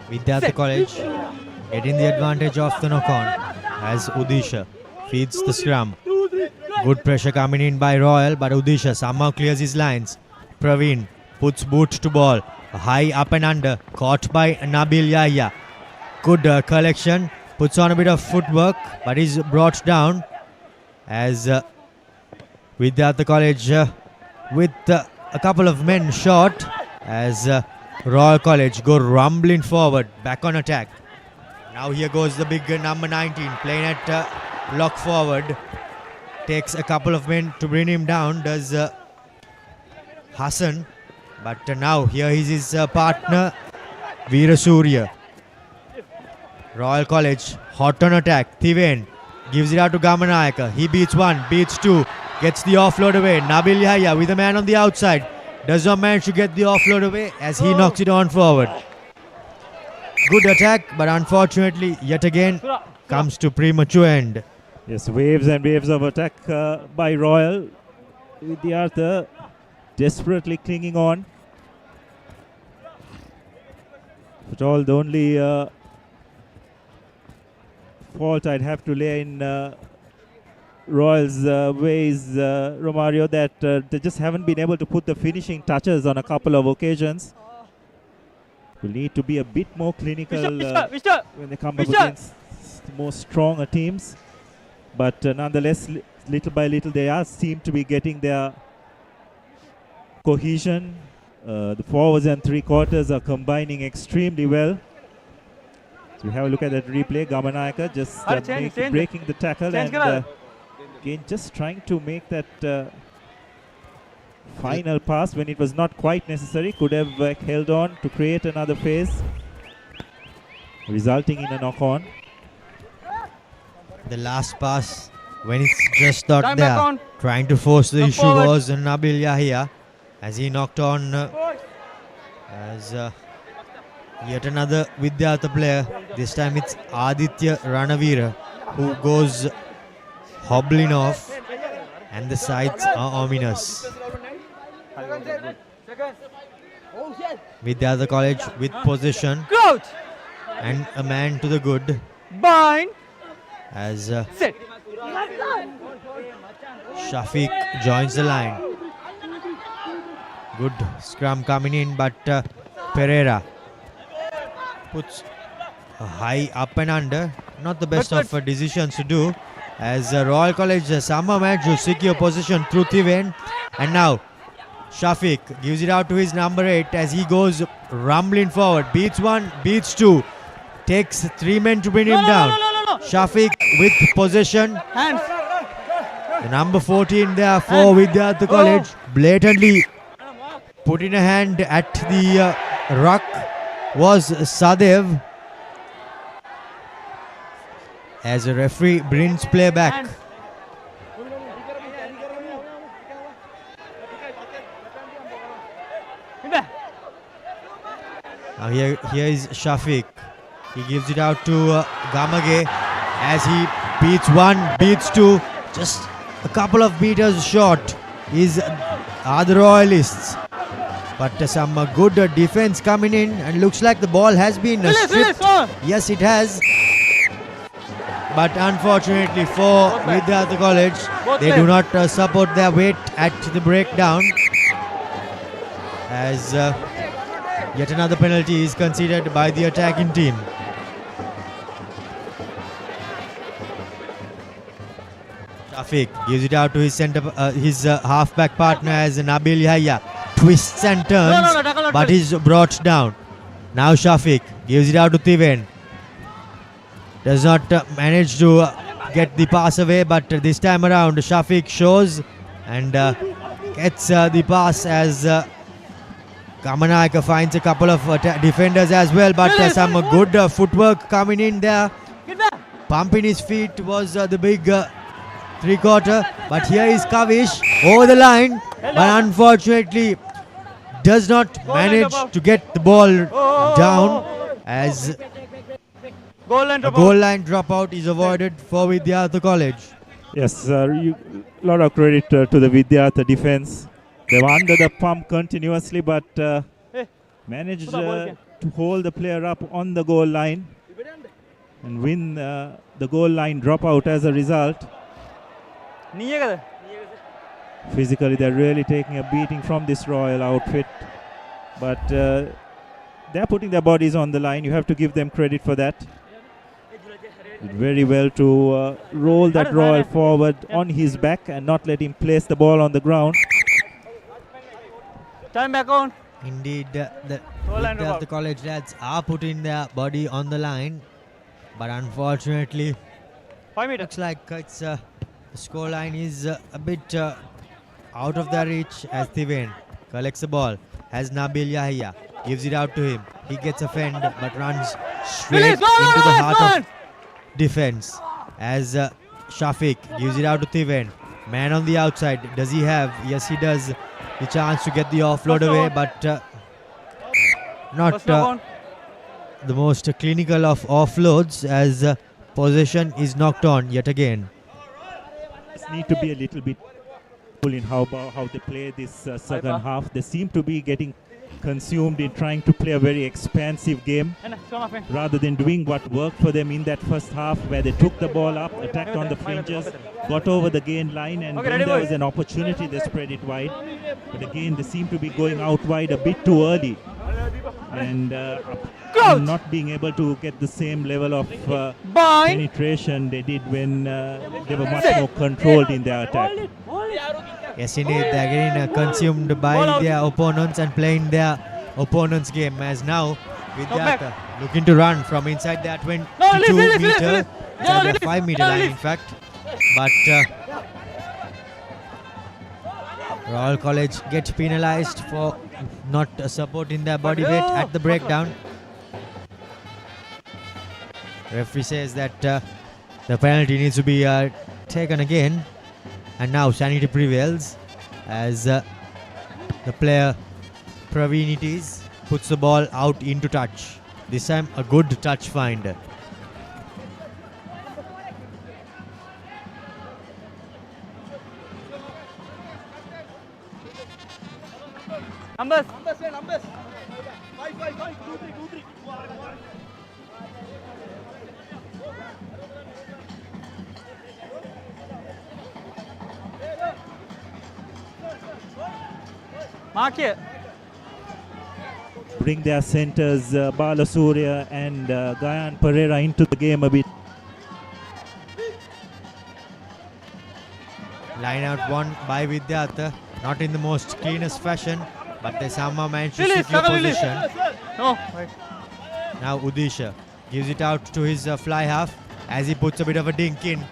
Vidyartha College getting the advantage of the knock-on as Udisha feeds the scrum. Good pressure coming in by Royal, but Udisha somehow clears his lines. Praveen puts boot to ball. High up and under, caught by Nabil Yahya. Good collection, puts on a bit of footwork, but is brought down as Vidyartha College with a couple of men short as Royal College go rumbling forward, back on attack. Now here goes the big number 19 playing at lock forward. Takes a couple of men to bring him down, does Hassan. But now here is his partner Veera Surya. Royal College hot on attack. Tivain gives it out to Gamanayaka. He beats one, beats two, gets the offload away. Nabil Yahya with a man on the outside. Does not manage to get the offload away as he knocks it on forward. Good attack, but unfortunately yet again comes to premature end. Yes, waves and waves of attack by Royal. Vidyartha desperately clinging on. But all the only fault I'd have to lay in Royal's ways, Romario, that they just haven't been able to put the finishing touches on a couple of occasions. Will need to be a bit more clinical when they come up against more stronger teams. But nonetheless, little by little, they seem to be getting their cohesion. The forwards and three quarters are combining extremely well. So we have a look at that replay. Gamanayaka just breaking the tackle and again just trying to make that final pass when it was not quite necessary. Could have held on to create another phase, resulting in a knock-on. The last pass, when it's just not there, trying to force the issue was Nabil Yahya as he knocked on as yet another Vidyartha player. This time it's Aditya Ranavira who goes hobbling off, and the sides are ominous. Vidyartha College with possession and a man to the good as Shafiq joins the line. Good scrum coming in, but Pereira puts a high up and under. Not the best of decisions to do as Royal College somehow managed to secure position through Tivain. And now Shafiq gives it out to his number 8 as he goes rumbling forward. Beats one, beats two. takes 3 men to bring him down. No. Shafiq with possession. Hands. The number 14 there for Vidyartha College, blatantly putting a hand at the ruck was Sadev, as a referee brings play back. Hands. Now here is Shafiq. He gives it out to Gamage as he beats 1, beats 2, just a couple of meters short are the Royalists. But some good defense coming in, and looks like the ball has been stripped. Yes, it has. But unfortunately for Vidyartha College, they do not support their weight at the breakdown, as yet another penalty is conceded by the attacking team. Shafiq gives it out to his halfback partner as Nabil Yahya twists and turns, but is brought down. Now Shafiq gives it out to Tiven. Does not manage to get the pass away, but this time around Shafiq shows and gets the pass as Kamanayaka finds a couple of defenders as well, but some good footwork coming in there. Pumping his feet was the big three-quarter, but here is Kavish over the line, but unfortunately does not manage to get the ball down, as a goal line dropout is avoided for Vidyartha College. Yes, lot of credit to the Vidyartha defense. They were under the pump continuously, but managed to hold the player up on the goal line and win the goal line dropout as a result. Physically, they're really taking a beating from this Royal outfit, but they're putting their bodies on the line. You have to give them credit for that. Did very well to roll that Royal forward on his back and not let him place the ball on the ground. Time back on. Indeed, the college lads are putting their body on the line, but unfortunately, 5 meters. looks like it's the scoreline is a bit out of their reach, as Tiven collects the ball, has Nabil Yahya, gives it out to him. He gets a fend but runs straight into the heart of defense, as Shafiq gives it out to Tiven. Man on the outside, does he have? Yes, he does. The chance to get the offload away, but not the most clinical of offloads, as possession is knocked on yet again. Need to be a little bit careful in how they play this second half. They seem to be getting consumed in trying to play a very expansive game rather than doing what worked for them in that first half, where they took the ball up, attacked on the fringes, got over the gain line, and when there was an opportunity they spread it wide. But again, they seem to be going out wide a bit too early and not being able to get the same level of penetration they did when they were much more controlled in their attack. Yes, indeed, they're getting consumed by their opponents and playing their opponent's game, as now Vidyartha looking to run from inside their 22 meter, inside their 5 meter line in fact, but Royal College get penalized for not supporting their body weight at the breakdown. Referee says that the penalty needs to be taken again, and now sanity prevails as the player Pravinitis puts the ball out into touch. This time a good touch find. Numbers. Mark here. Bring their centers Balasurya and Gayan Pereira into the game a bit. Line out won by Vidyartha, not in the most cleanest fashion, but they somehow managed to secure position. No, wait. Now Udisha gives it out to his fly half as he puts a bit of a dink in.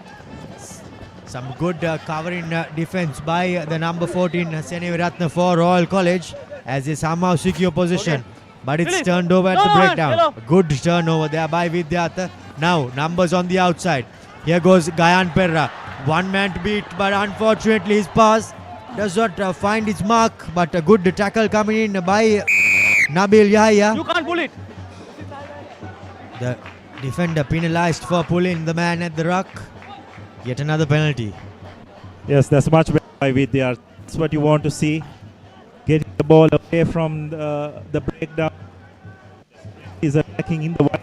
Some good covering defense by the number 14 Vidyartha for Royal College as they somehow secure position. But it's turned over at the breakdown. Good turnover there by Vidyartha. Now numbers on the outside. Here goes Gayan Perra. One man to beat, but unfortunately his pass does not find its mark. But a good tackle coming in by Nabil Yahya. You can't pull it. The defender penalized for pulling the man at the ruck. Yet another penalty. Yes, that's much better by Vidyartha. That's what you want to see. Getting the ball away from the breakdown. He's attacking in the wide.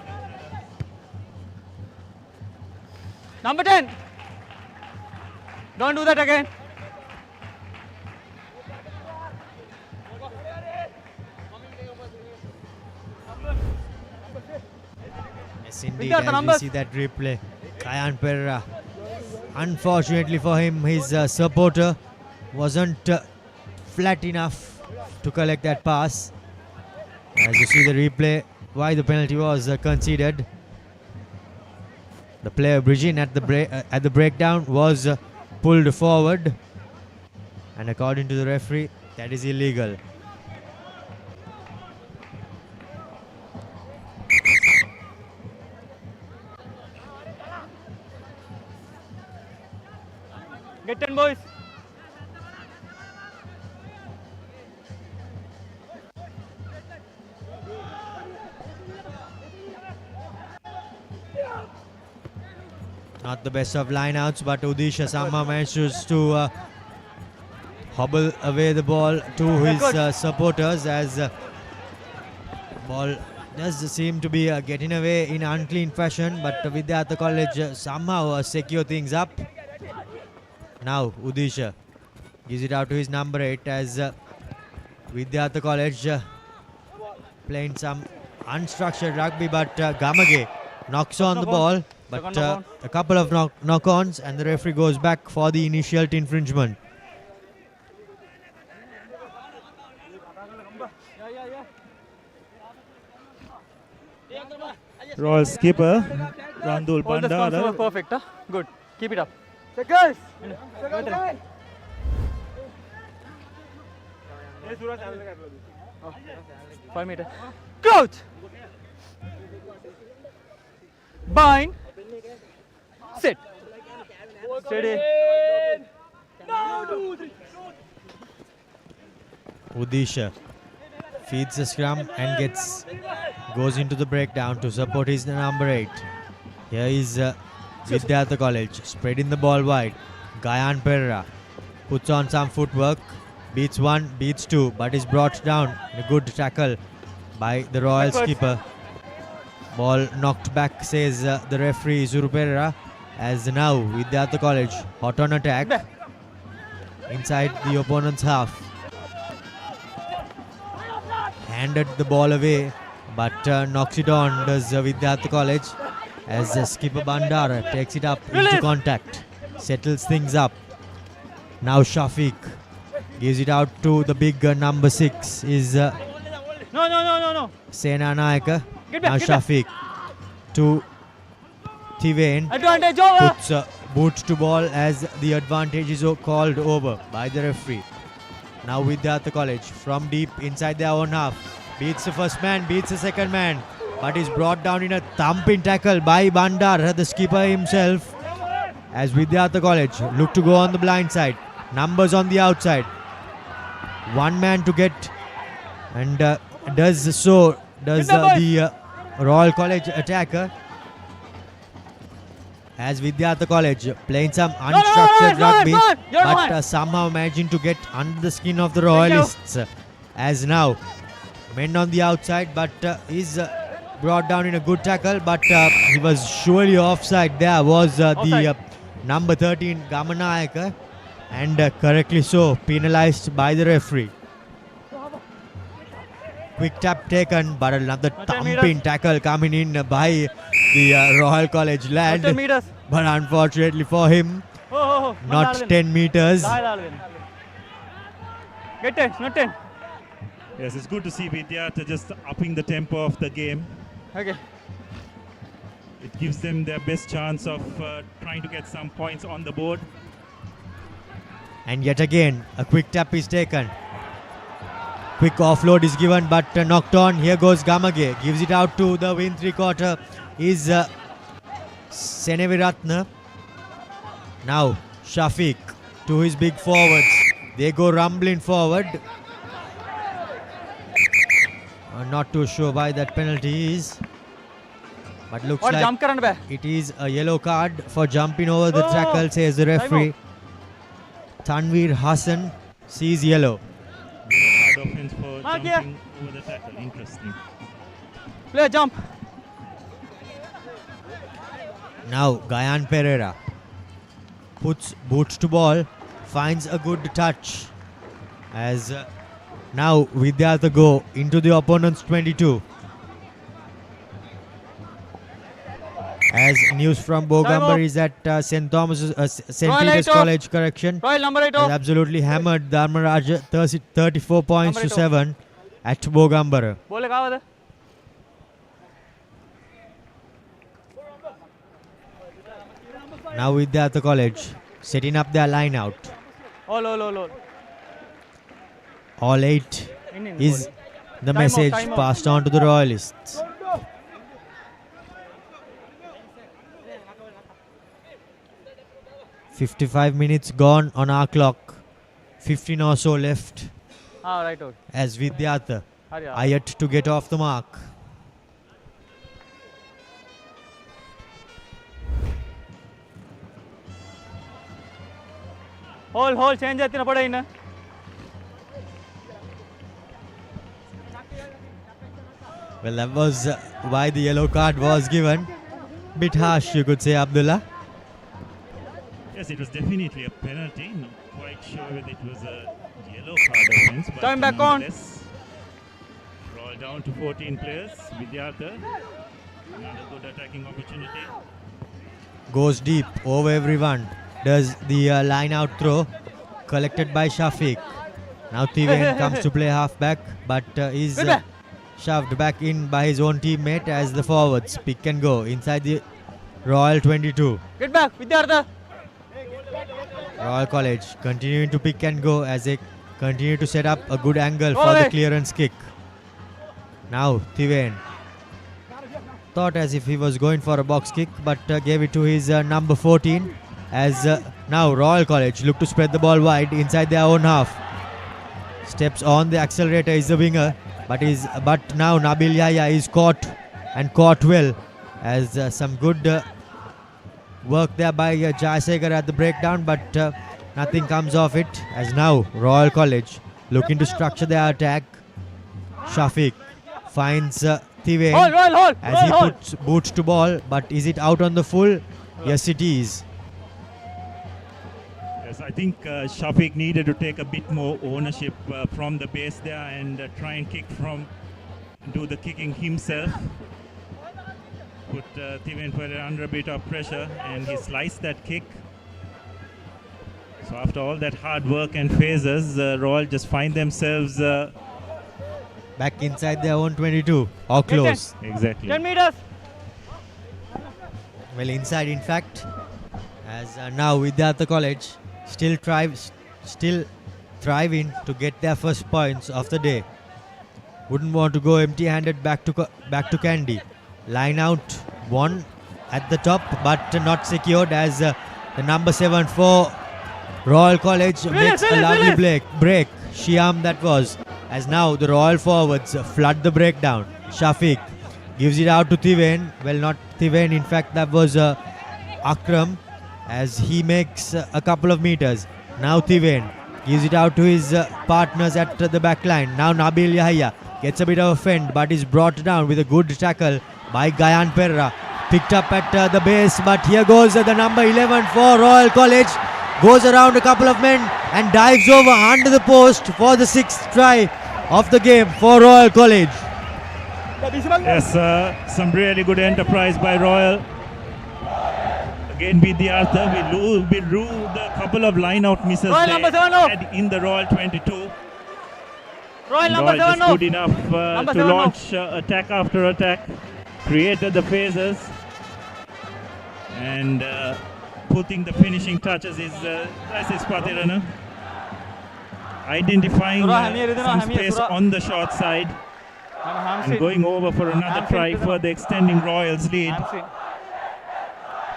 Number 10. Don't do that again. Yes, indeed, Vidyartha as we numbers. see that replay. Gayan Perra. Unfortunately for him, his supporter wasn't flat enough to collect that pass. As you see the replay, why the penalty was conceded. The player bridging at the breakdown was pulled forward, and according to the referee, that is illegal. Get 10 boys. Not the best of lineouts, but Udisha somehow manages to hobble away the ball to his supporters as ball does seem to be getting away in unclean fashion, but Vidyartha College somehow secure things up. Now Udisha gives it out to his number 8 as Vidyartha College playing some unstructured rugby, but Gamage knocks on the ball, but a couple of knock-ons and the referee goes back for the initial infringement. Royal skipper Randul All the scores were Bandara. perfect. Huh? Good. Keep it up. Seconds. 5 meter. Crouch. Bind. Sit. Steady. Udisha feeds the scrum and goes into the breakdown to support his number 8. Here is Vidyartha College spreading the ball wide. Gayan Perra puts on some footwork, beats one, beats two, but is brought down. A good tackle by the Royal skipper. Ball knocked back, says the referee Zuru Pereira, as now Vidyartha College hot on attack inside the opponent's half. Handed the ball away, but knocks it on does Vidyartha College as skipper Bandara takes it up into contact, settles things up. Now Shafiq gives it out to the big number 6 is No. Sena Nayaka. Get back, Now get back. Shafiq to Thivain Advantage over. puts boot to ball as the advantage is called over by the referee. Now Vidyartha College from deep inside their own half beats the first man, beats the second man, but is brought down in a thumping tackle by Bandar, the skipper himself, as Vidyartha College look to go on the blind side. Numbers on the outside. One man to get, and does the Royal College attacker, as Vidyartha College playing some unstructured rugby, but somehow managing to get under the skin of the Royalists. As now, men on the outside, but is brought down in a good tackle, but he was surely offside. There was the number 13 Gamanayaka, and correctly so, penalized by the referee. Quick tap taken, but another thumping tackle coming in by the Royal College lad. 10 meters. But unfortunately for him, not 10 meters. Get 10, not 10. Yes, it's good to see Vidyartha just upping the tempo of the game. Okay. It gives them their best chance of trying to get some points on the board. And yet again, a quick tap is taken. Quick offload is given, but knocked on. Here goes Gamage. Gives it out to the wing three-quarter. Is Seneviratne. Now Shafiq to his big forwards. They go rumbling forward. Not too sure why that penalty is. But looks like it is a yellow card for jumping over the tackle, says the referee. Tanveer Hassan sees yellow. Hard offense for jumping over the tackle. Interesting. Play jump. Now Gayan Pereira puts boots to ball, finds a good touch. As now Vidyartha go into the opponent's 22. As news from Bogambar is that St. Peter's College, correction, Royal number 8 has absolutely hammered Dharmaraj 34 points to 7 at Bogambar. Bole kawa de. Now Vidyartha College setting up their line out. All. All 8 is the message passed on to the Royalists. "55 minutes gone on our clock. 15 or so left." Right. As Vidyartha are yet to get off the mark. Hold, change atina pada ina. Well, that was why the yellow card was given. Bit harsh, you could say, Abdullah. Yes, it was definitely a penalty. Not quite sure whether it was a yellow card offense. But Time back on. Roll down to 14 players. Vidyartha. Another good attacking opportunity. Goes deep over everyone. Does the line out throw. Collected by Shafiq. Now Tiven comes to play halfback, but is shoved back in by his own teammate as the forwards pick and go inside the Royal 22. Get back, Vidyartha. Royal College continuing to pick and go as they continue to set up a good angle for the clearance kick. Now Tiven thought as if he was going for a box kick, but gave it to his number 14 as now Royal College look to spread the ball wide inside their own half. Steps on the accelerator is the winger, but now Nabil Yahya is caught well as some good work there by Jayasekar at the breakdown, but nothing comes of it as now Royal College looking to structure their attack. Shafiq finds Tiven as he puts boots to ball, but is it out on the full? Yes, it is. Yes, I think Shafiq needed to take a bit more ownership from the base there and try and do the kicking himself. Put Tiven Pereira under a bit of pressure and he sliced that kick. So after all that hard work and phases, Royal just find themselves back inside their own 22 or close. Exactly. 10 meters. Well, inside in fact, as now Vidyartha College still thriving to get their first points of the day. Wouldn't want to go empty-handed back to Kandy. Line out one at the top, but not secured as the number 7 for Royal College makes a lovely break. Shiam that was, as now the Royal forwards flood the breakdown. Shafiq gives it out to Tiven. Well, not Tiven, in fact that was Akram as he makes a couple of meters. Now Tiven gives it out to his partners at the back line. Now Nabil Yahya gets a bit of a fend, but is brought down with a good tackle by Gayan Pereira. Picked up at the base, but here goes the number 11 for Royal College. Goes around a couple of men and dives over under the post for the 6th try of the game for Royal College. Yes, some really good enterprise by Royal. Again, Vidyartha we ruled a couple of line-out misses in the Royal 22. Royal number 7 just good enough to launch attack after attack. Created the phases. And putting the finishing touches is Patirana. Identifying some space on the short side and going over for another try, further extending Royals' lead.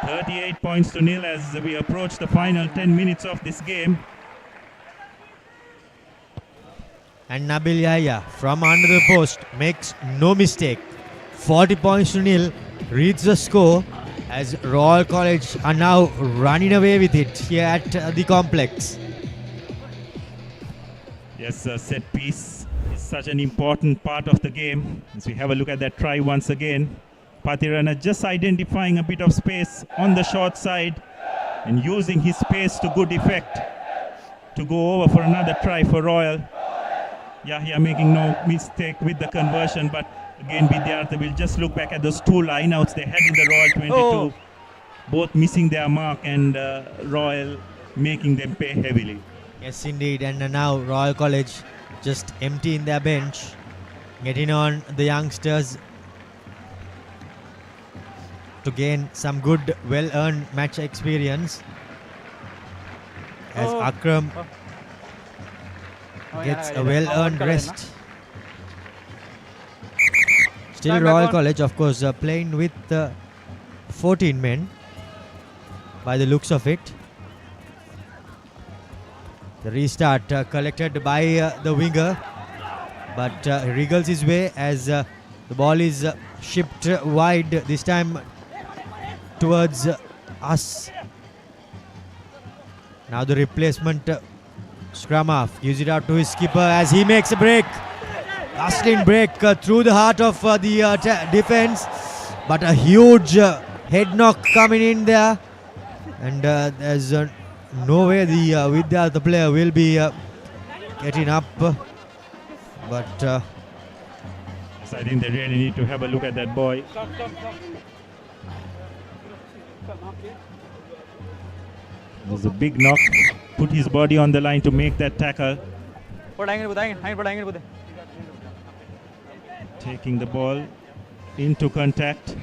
38 points to nil as we approach the final 10 minutes of this game. And Nabil Yahya from under the post makes no mistake. 40 points to nil reads the score as Royal College are now running away with it here at the complex. Yes, set piece is such an important part of the game. As we have a look at that try once again. Patirana just identifying a bit of space on the short side and using his space to good effect to go over for another try for Royal. Yahya making no mistake with the conversion, but again Vidyartha will just look back at those two lineouts they had in the Royal 22, both missing their mark and Royal making them pay heavily. Yes, indeed. And now Royal College just emptying their bench, getting on the youngsters to gain some good, well-earned match experience. As Akram gets a well-earned rest. Still Royal College, of course, playing with 14 men by the looks of it. The restart collected by the winger, but wriggles his way as the ball is shipped wide, this time towards us. Now the replacement scrum half gives it out to his skipper as he makes a break. Hustling break through the heart of the defense, but a huge head knock coming in there, and there's no way the Vidyartha player will be getting up, but yes, I think they really need to have a look at that boy. It was a big knock, put his body on the line to make that tackle. Taking the ball into contact.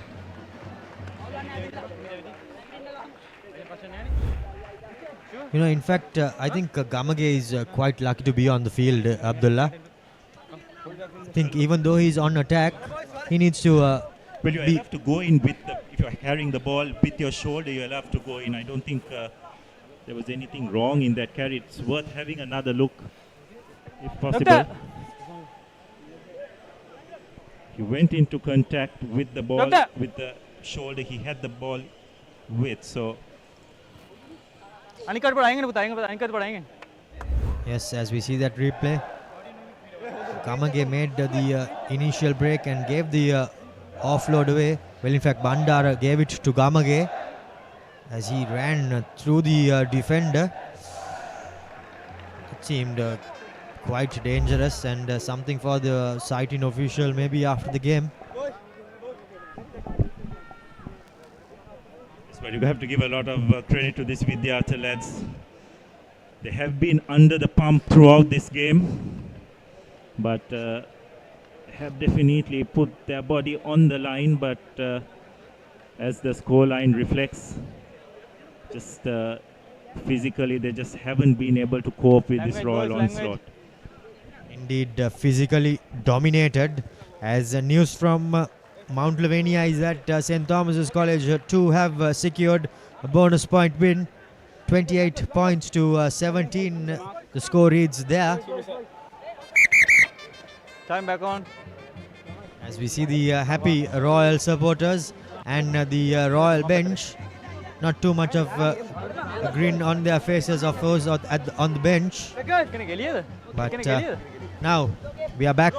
you know, in fact, I think Gamage is quite lucky to be on the field, Abdullah. I think even though he's on attack, he needs to well, you have to go in with the, if you're carrying the ball with your shoulder, you'll have to go in. I don't think there was anything wrong in that carry. It's worth having another look, if possible. He went into contact with the ball, with the shoulder he had the ball with, so. Yes, as we see that replay, Gamage made the initial break and gave the offload away. Well, in fact, Bandara gave it to Gamage as he ran through the defender. It seemed quite dangerous and something for the sighting official maybe after the game. But you have to give a lot of credit to this Vidyartha lads. They have been under the pump throughout this game, but have definitely put their body on the line, but as the score line reflects, just physically they just haven't been able to cope with this Royal onslaught. Indeed, physically dominated. As news from Mount Lavinia is that St. Thomas's College too have secured a bonus point win. 28 points to 17. The score reads there. Time back on. As we see the happy Royal supporters and the Royal bench. Not too much of a grin on their faces, of course, on the bench. But now we are back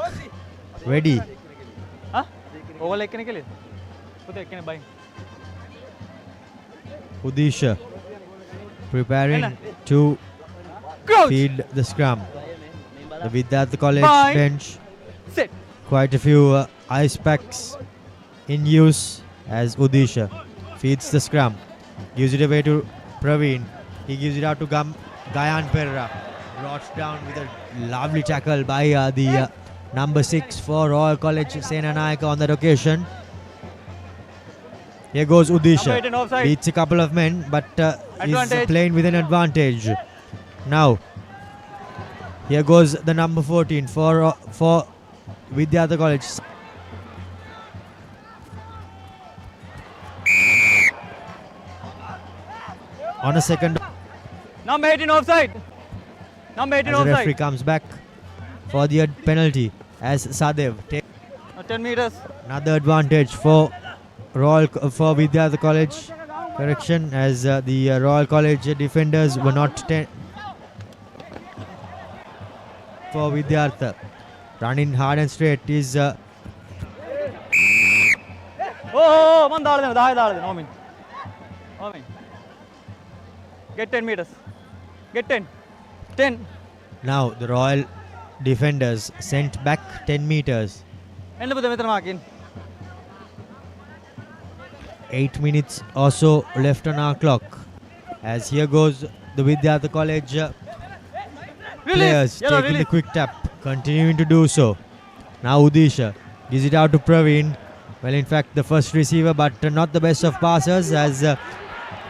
ready. Udisha preparing to feed the scrum. The Vidyartha College bench, quite a few ice packs in use as Udisha feeds the scrum. Gives it away to Praveen. He gives it out to Gayan Perra. Brought down with a lovely tackle by the number 6 for Royal College, Sena Nayaka on that occasion. Here goes Number 18 Udisha. offside. Beats a couple of men, but is Advantage. playing with an advantage. Now, here goes the number 14 for Vidyartha College. On a second, Number 18 offside. Number 18 as the referee offside. comes back for the penalty as Sadev takes 10 meters. another advantage for Vidyartha College. Correction, as the Royal College defenders were not 10 for Vidyartha. Running hard and straight is Oh, man, no mean. No mean. Get 10 meters. Get 10. 10. now the Royal defenders sent back 10 meters. End of the meter marking. 8 minutes or so left on our clock. As here goes the Vidyartha College players taking the quick tap, continuing to do so. Now Udisha gives it out to Praveen. Well, in fact, the first receiver, but not the best of passers, as the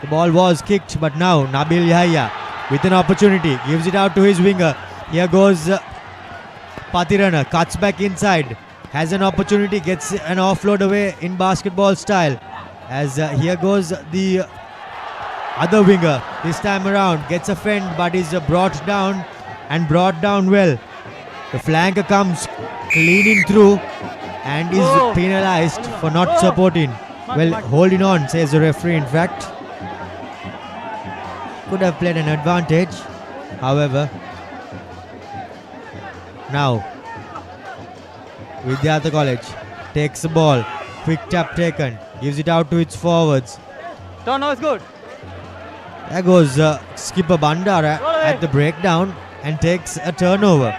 ball was kicked. But now Nabil Yahya with an opportunity gives it out to his winger. Here goes Patirana, cuts back inside, has an opportunity, gets an offload away in basketball style. As here goes the other winger, this time around gets a fend but is brought down, and brought down well. The flanker comes cleaning through and is penalized for not supporting. Well, holding on, says the referee. In fact, could have played an advantage. However, now Vidyartha College takes the ball, quick tap taken, gives it out to its forwards. Turn now is good. There goes skipper Bandara at the breakdown and takes a turnover.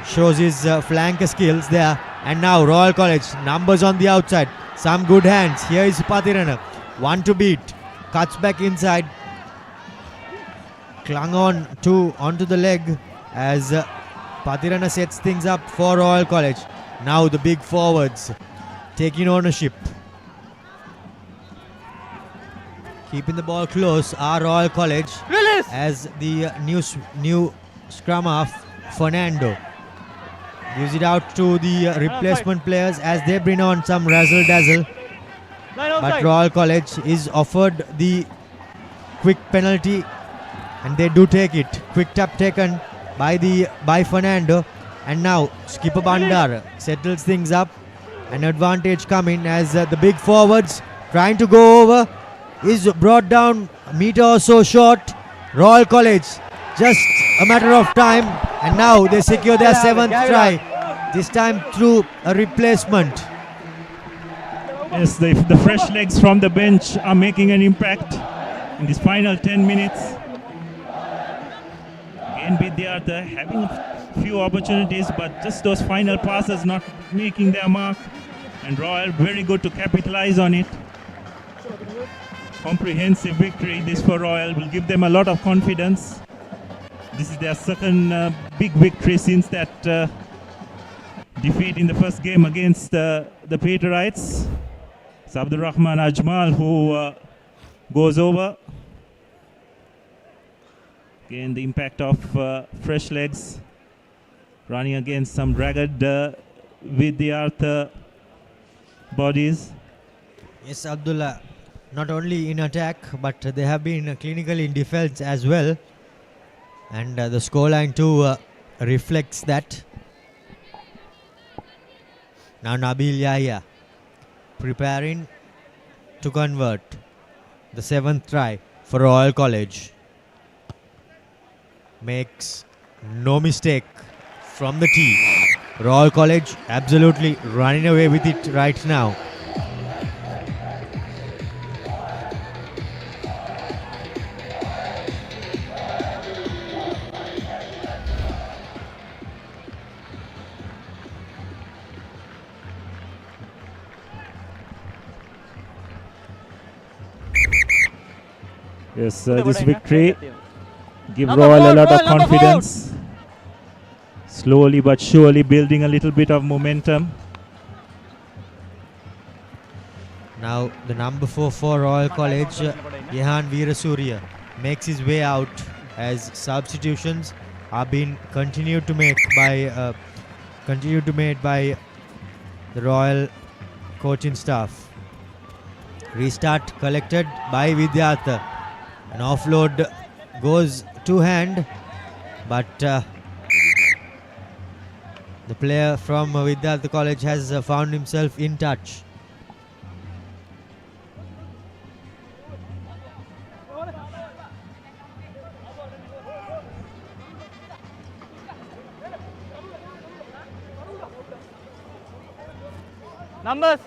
Shows his flanker skills there. And now Royal College, numbers on the outside, some good hands. Here is Patirana, one to beat, cuts back inside, clung on onto the leg as Patirana sets things up for Royal College. Now the big forwards taking ownership, keeping the ball close are Royal College. Release. As the new scrum half Fernando gives it out to the replacement players as they bring on some razzle dazzle. But Royal College is offered the quick penalty and they do take it. Quick tap taken by Fernando, and now skipper Bandar settles things up. An advantage coming as the big forwards trying to go over is brought down a meter or so short. Royal College, just a matter of time, and now they secure their 7th try, this time through a replacement. Yes, the fresh legs from the bench are making an impact in this final 10 minutes. Again, Vidyartha having a few opportunities, but just those final passes not making their mark. And Royal very good to capitalize on it. Comprehensive victory this for Royal will give them a lot of confidence. This is their second big victory since that defeat in the first game against the Paparites. It's Abdul Rahman Ajmal who goes over. Again, the impact of fresh legs running against some ragged Vidyartha bodies. Yes, Abdullah, not only in attack, but they have been clinically in defense as well. And the scoreline too reflects that. Now Nabil Yahya preparing to convert the 7th try for Royal College. Makes no mistake from the tee. Royal College absolutely running away with it right now. Yes, this victory give Royal a lot of confidence. Slowly but surely building a little bit of momentum. Now the number 4 for Royal College, Yehan Veerasurya, makes his way out as substitutions are being continued to made by the Royal coaching staff. Restart collected by Vidyartha. An offload goes to hand, but the player from Vidyartha College has found himself in touch. Numbers.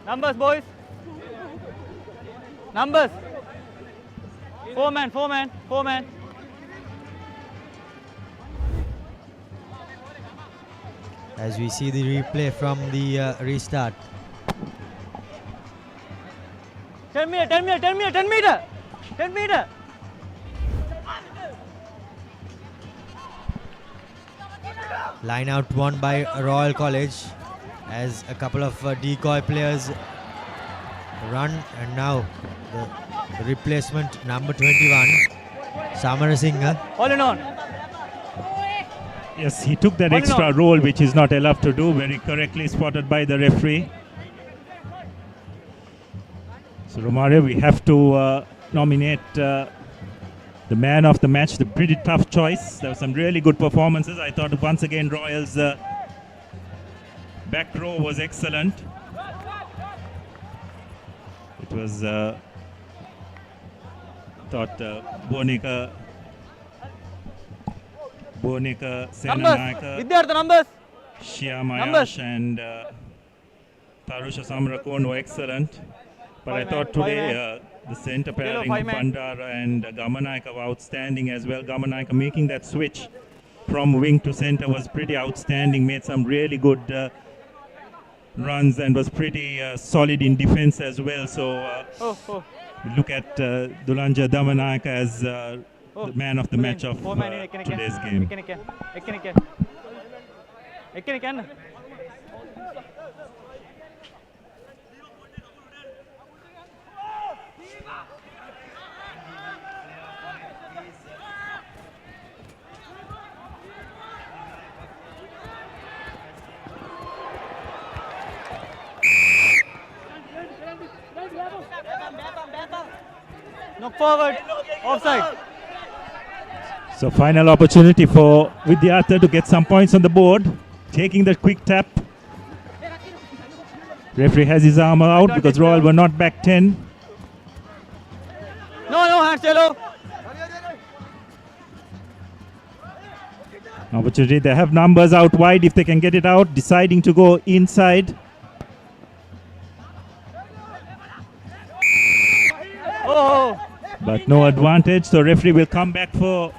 Numbers, boys. Numbers. 4 men, 4 men, 4 men. As we see the replay from the restart. 10 meter, 10 meter, 10 meter, 10 meter. 10 meter. Line out won by Royal College as a couple of decoy players run, and now the replacement number 21, Samarasinghe. All in on. Yes, he took that extra role which he's not allowed to do, very correctly spotted by the referee. So Romario, we have to nominate the man of the match, the pretty tough choice. There were some really good performances. I thought once again Royals back row was excellent. It was thought Bonika, Senanayaka, Vidyartha numbers. Shyamayash and Tarusha Samrakon were excellent. But I thought today the centre pairing, Bandara and Gamanayaka were outstanding as well. Gamanayaka making that switch from wing to centre was pretty outstanding, made some really good runs and was pretty solid in defence as well. So look at Dulanja Damanayaka as the man of the match of today's game. Knock forward, offside. So final opportunity for Vidyartha to get some points on the board. Taking the quick tap. Referee has his arm out because Royal were not back 10. No hands, yellow. Opportunity, they have numbers out wide if they can get it out. Deciding to go inside. But no advantage, so referee will come back for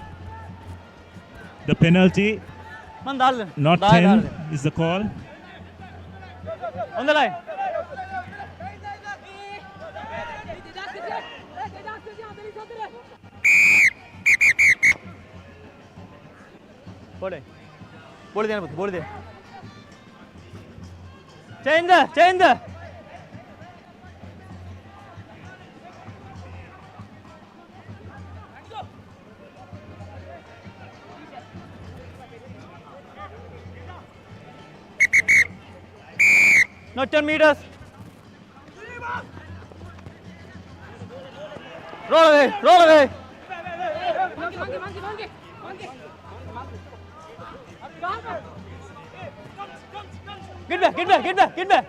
the penalty. Not 10 is the call. On the line. बोल दे change the Not 10 meters. Roll away, roll away. Get back, get back, get back, get back.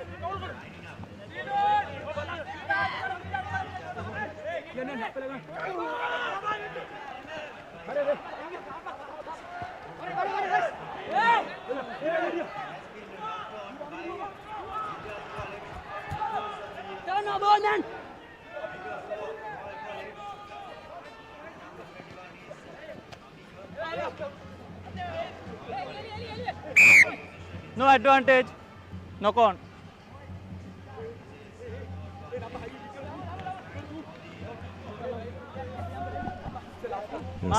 No advantage. Knock on.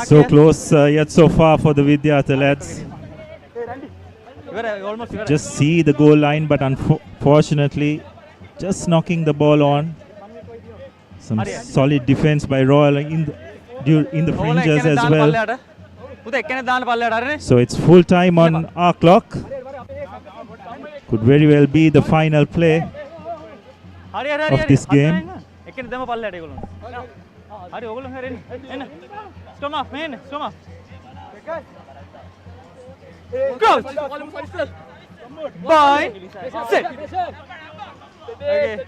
So close yet so far for the Vidyartha lads. Almost Just see the goal line, but unfortunately just knocking the ball on. Some solid defense by Royal in the fringes as well. So it's full time on our clock. Could very well be the final play of this game. Bye. Sit. Okay.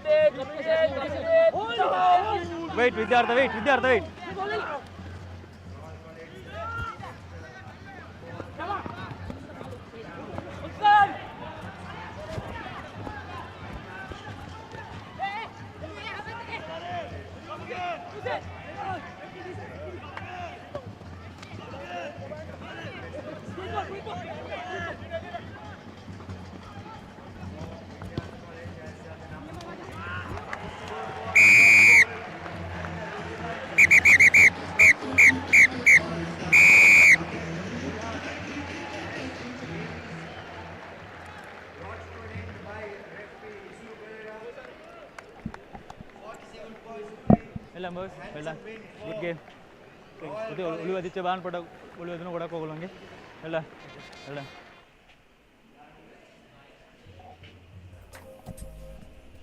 Wait, Vidyartha, wait. Well done, boys. Well done. Good game. Well done.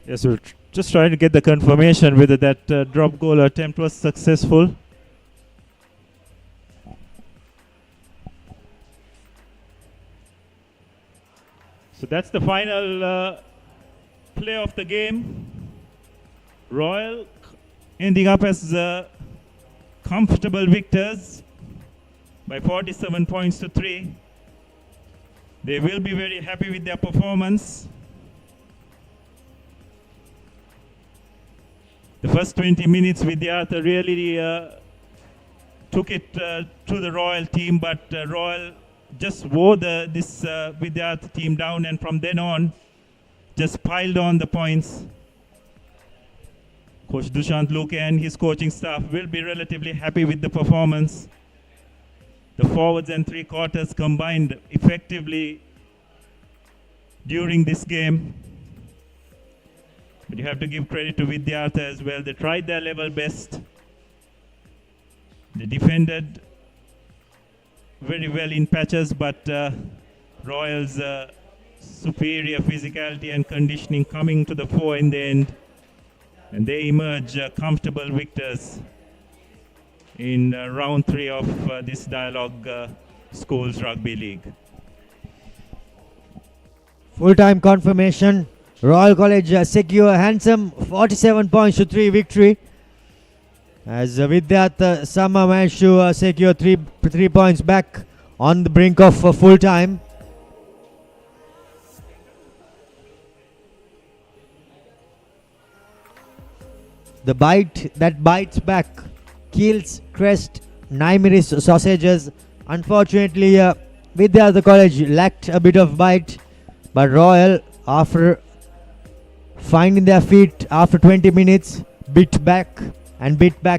Yes, we're just trying to get the confirmation whether that drop goal attempt was successful. So that's the final play of the game. Royal ending up as comfortable victors by 47 points to 3. They will be very happy with their performance. The first 20 minutes, Vidyartha really took it to the Royal team, but Royal just wore this Vidyartha team down, and from then on, just piled on the points. Coach Dushant Luke and his coaching staff will be relatively happy with the performance. The forwards and three quarters combined effectively during this game. But you have to give credit to Vidyartha as well. They tried their level best. They defended very well in patches, but Royals' superior physicality and conditioning coming to the fore in the end. And they emerge comfortable victors in round 3 of this Dialog Schools Rugby League. Full-time confirmation. Royal College secure a handsome 47 points to 3 victory. As Vidyartha Sama managed to secure 3 points back on the brink of full-time. The bite that bites back. Keels, crest, Naimeris sausages. Unfortunately, Vidyartha College lacked a bit of bite. But Royal, after finding their feet after 20 minutes, bit back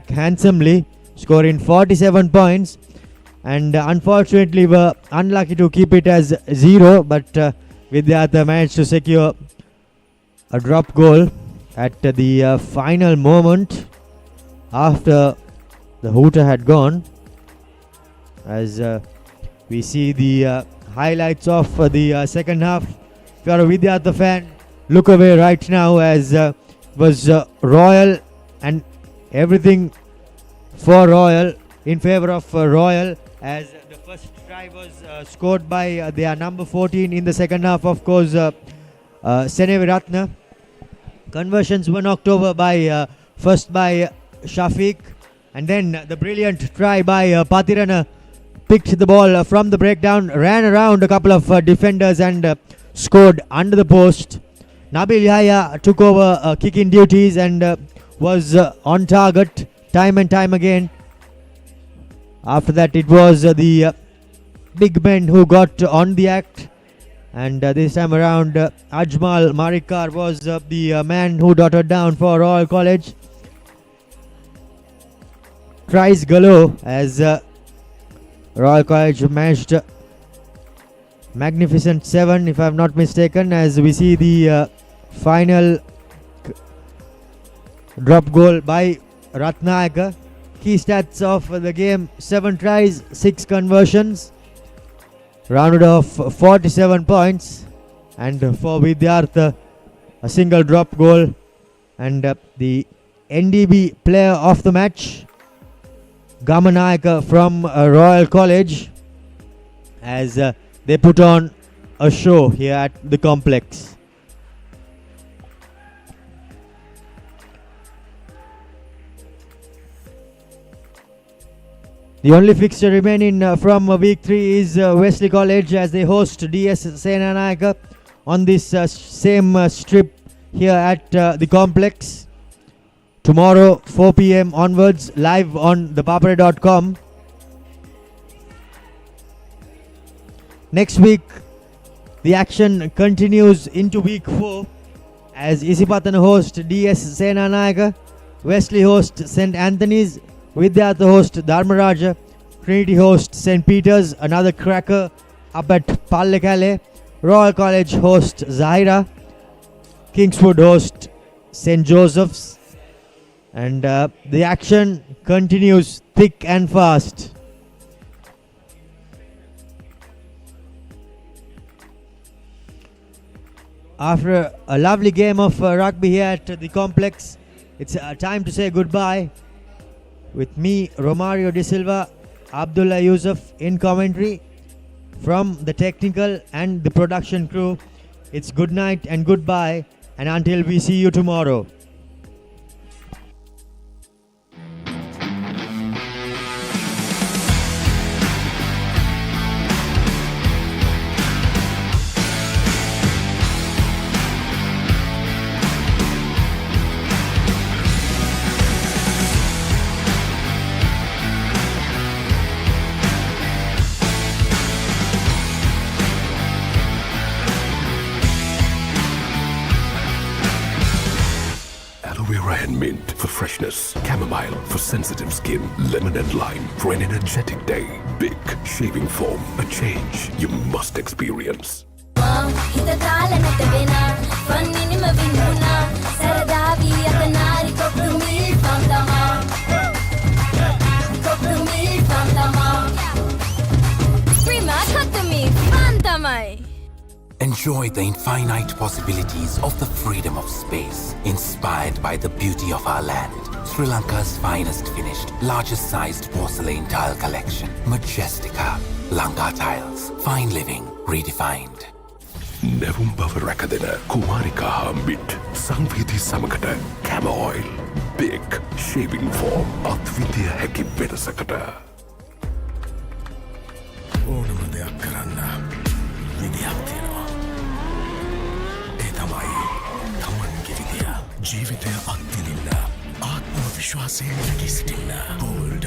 handsomely, scoring 47 points. And unfortunately were unlucky to keep it as 0, but Vidyartha managed to secure a drop goal at the final moment after the hooter had gone. As we see the highlights of the second half. If you are a Vidyartha fan, look away right now, as was Royal and everything for Royal, in favor of Royal, as the first try was scored by their number 14 in the second half, of course, Vidyartha. Conversions were knocked over by first by Shafiq, and then the brilliant try by Patirana. Picked the ball from the breakdown, ran around a couple of defenders and scored under the post. Nabil Yahya took over kicking duties and was on target time and time again. After that, it was the big men who got on the act, and this time around Ajmal Marikar was the man who dotted down for Royal College. Tries galore as Royal College managed magnificent 7, if I'm not mistaken, as we see the final drop goal by Ratnayaka. Key stats of the game: 7 tries, 6 conversions, rounded off 47 points. And for Vidyartha, a single drop goal. And the NDB player of the match, Gamanayaka from Royal College, as they put on a show here at the complex. The only fixture remaining from week 3 is Wesley College, as they host DS Senanayaka on this same strip here at the complex. Tomorrow 4 p.m. onwards, live on the Papare.com. Next week, the action continues into week 4 as Isipatana host DS Senanayaka, Wesley host St. Anthony's, Vidyartha host Dharmaraja, Trinity host St. Peter's, another cracker up at Pallekale, Royal College host Zahira, Kingswood host St. Joseph's, and the action continues thick and fast. After a lovely game of rugby here at the complex, it's time to say goodbye. With me, Romario De Silva, Abdullah Yusuf in commentary. From the technical and the production crew, it's good night and goodbye, and until we see you tomorrow. Mint for freshness, chamomile for sensitive skin, lemon and lime for an energetic day. Big shaving foam, a change you must experience. Enjoy the infinite possibilities of the freedom of space, inspired by the beauty of our land. Sri Lanka's finest finished, largest sized porcelain tile collection. Majestica. Lanka Tiles. Fine living redefined. Nevum Bavarakadena, Kumarika Mint, Sanviti Samakata, Camo Oil, Big shaving foam, Athvidya Heki Vedasakata. ඕනම කරන්න විදියක් තියෙනවා. ඒ තමයි තමන්ගේ විදිය. ජීවිතය අත්දිනින්න. ආත්ම විශ්වාසයෙන් නැගී සිටින්න. Bold,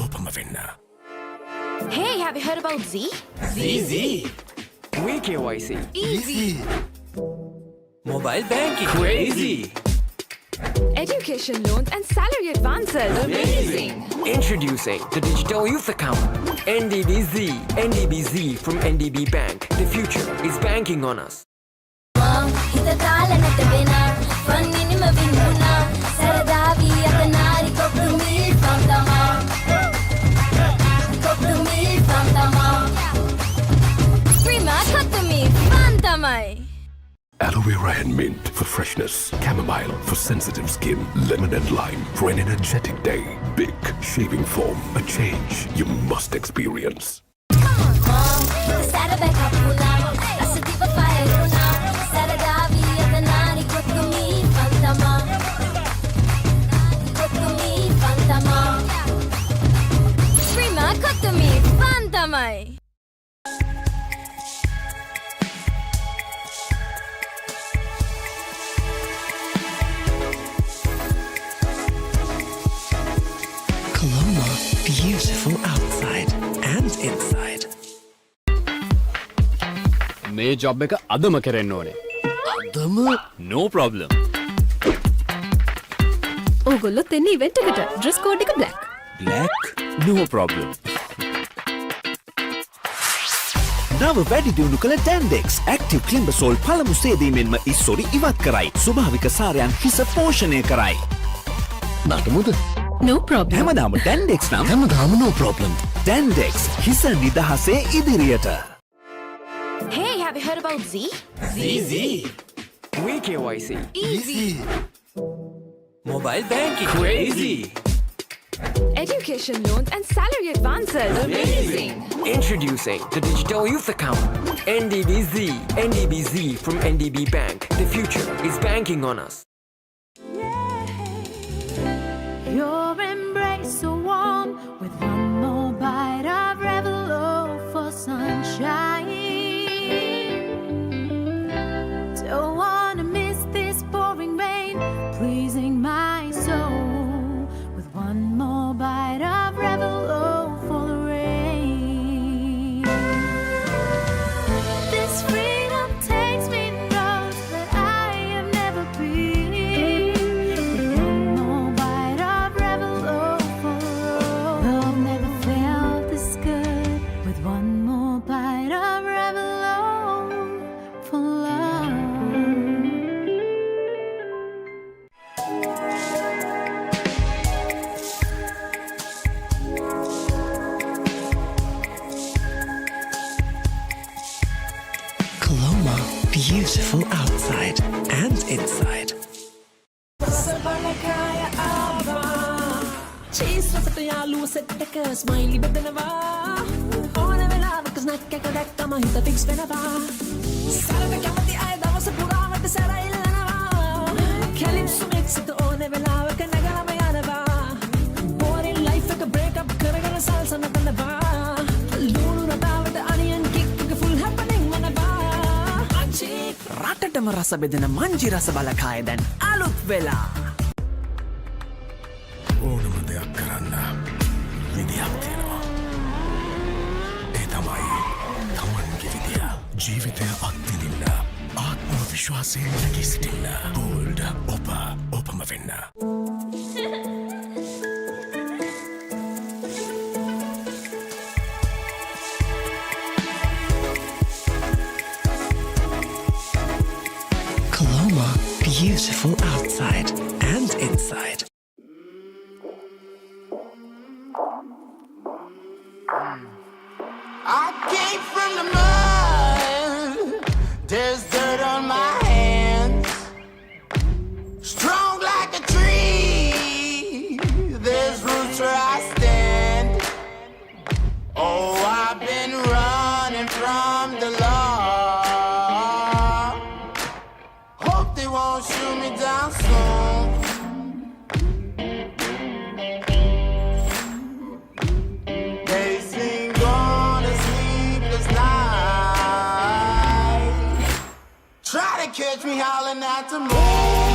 ඔපම වෙන්න. Hey, have you heard about Z? Z. We KYC. Easy. Mobile banking. Crazy. Education loans and salary advances. Amazing. Introducing the Digital Youth Account. NDBZ. NDBZ from NDB Bank. The future is banking on us. Aloe vera and mint for freshness, chamomile for sensitive skin, lemon and lime for an energetic day. Big shaving foam, a change you must experience. Colombo, beautiful outside and inside. මේ job එක අදම කරන්න ඕනේ. අදම? No problem. ඕගොල්ලොත් එන්නේ event එකට. Dress code එක black. Black? No problem. නව වැඩි දියුණු කළ ටැන්ඩෙක්ස් ඇක්ටිව් ක්ලිම්බසෝල් පළමු සේදීමෙන්ම ඉස්සොරි ඉවත් කරයි. ස්වභාවික සාරයන් හිස පෝෂණය කරයි. නටමුද? No problem. හැමදාම ටැන්ඩෙක්ස් නම් හැමදාම no problem. ටැන්ඩෙක්ස් හිස නිදහසේ ඉදිරියට. Hey, have you heard about Z? ZZ. WeKYC. Easy. Mobile banking. Crazy. Education loans and salary advances. Amazing. Introducing the Digital Youth Account. NDBZ. NDBZ from NDB Bank. The future is banking on us. Your embrace so warm with one more bite of Revelo for sunshine. Don't wanna miss this pouring rain, pleasing my soul with one more bite of Revelo for the rain. This freedom takes me roads that I have never been. With one more bite of Revelo for the road. Love never felt this good. With one more bite of Revelo for love. Colombo, beautiful outside and inside. Cheese රසට යාළුව set එක smiley බෙදනවා ඕන වෙලාවක snack එක දැක්කම හිත fix වෙනවා සරට කැමති අය දවස පුරාවට සැරයිල්ලනවා කැලිප්සු මික්ස් එක ඕන වෙලාවක නැගලම යනවා බෝරින් ලයිෆ් එක බ්‍රේක් අප් කරගෙන සල්ස නටනවා ලුණු රටාවට අනියන් කික් එක ෆුල් හැපනින් වෙනවා අචි රටටම රස බෙදෙන මංජි රස බලකාය දැන් අලුත් වෙලා ඕනම දෙයක් කරන්න විදියක් තියෙනවා. ඒ තමයි තමන්ගේ විදිය. ජීවිතය අත්විඳින්න ආත්ම විශ්වාසයෙන් නැගී සිටින්න. බෝල්ඩ් ඔපම වෙන්න. Colombo, beautiful outside and inside. I came from the mud. There's dirt on my hands. Strong like a tree. There's roots where I stand. Oh, I've been running from the law. Hope they won't shoot me down soon. They sing on a sleepless night. Try to catch me howling at the moon.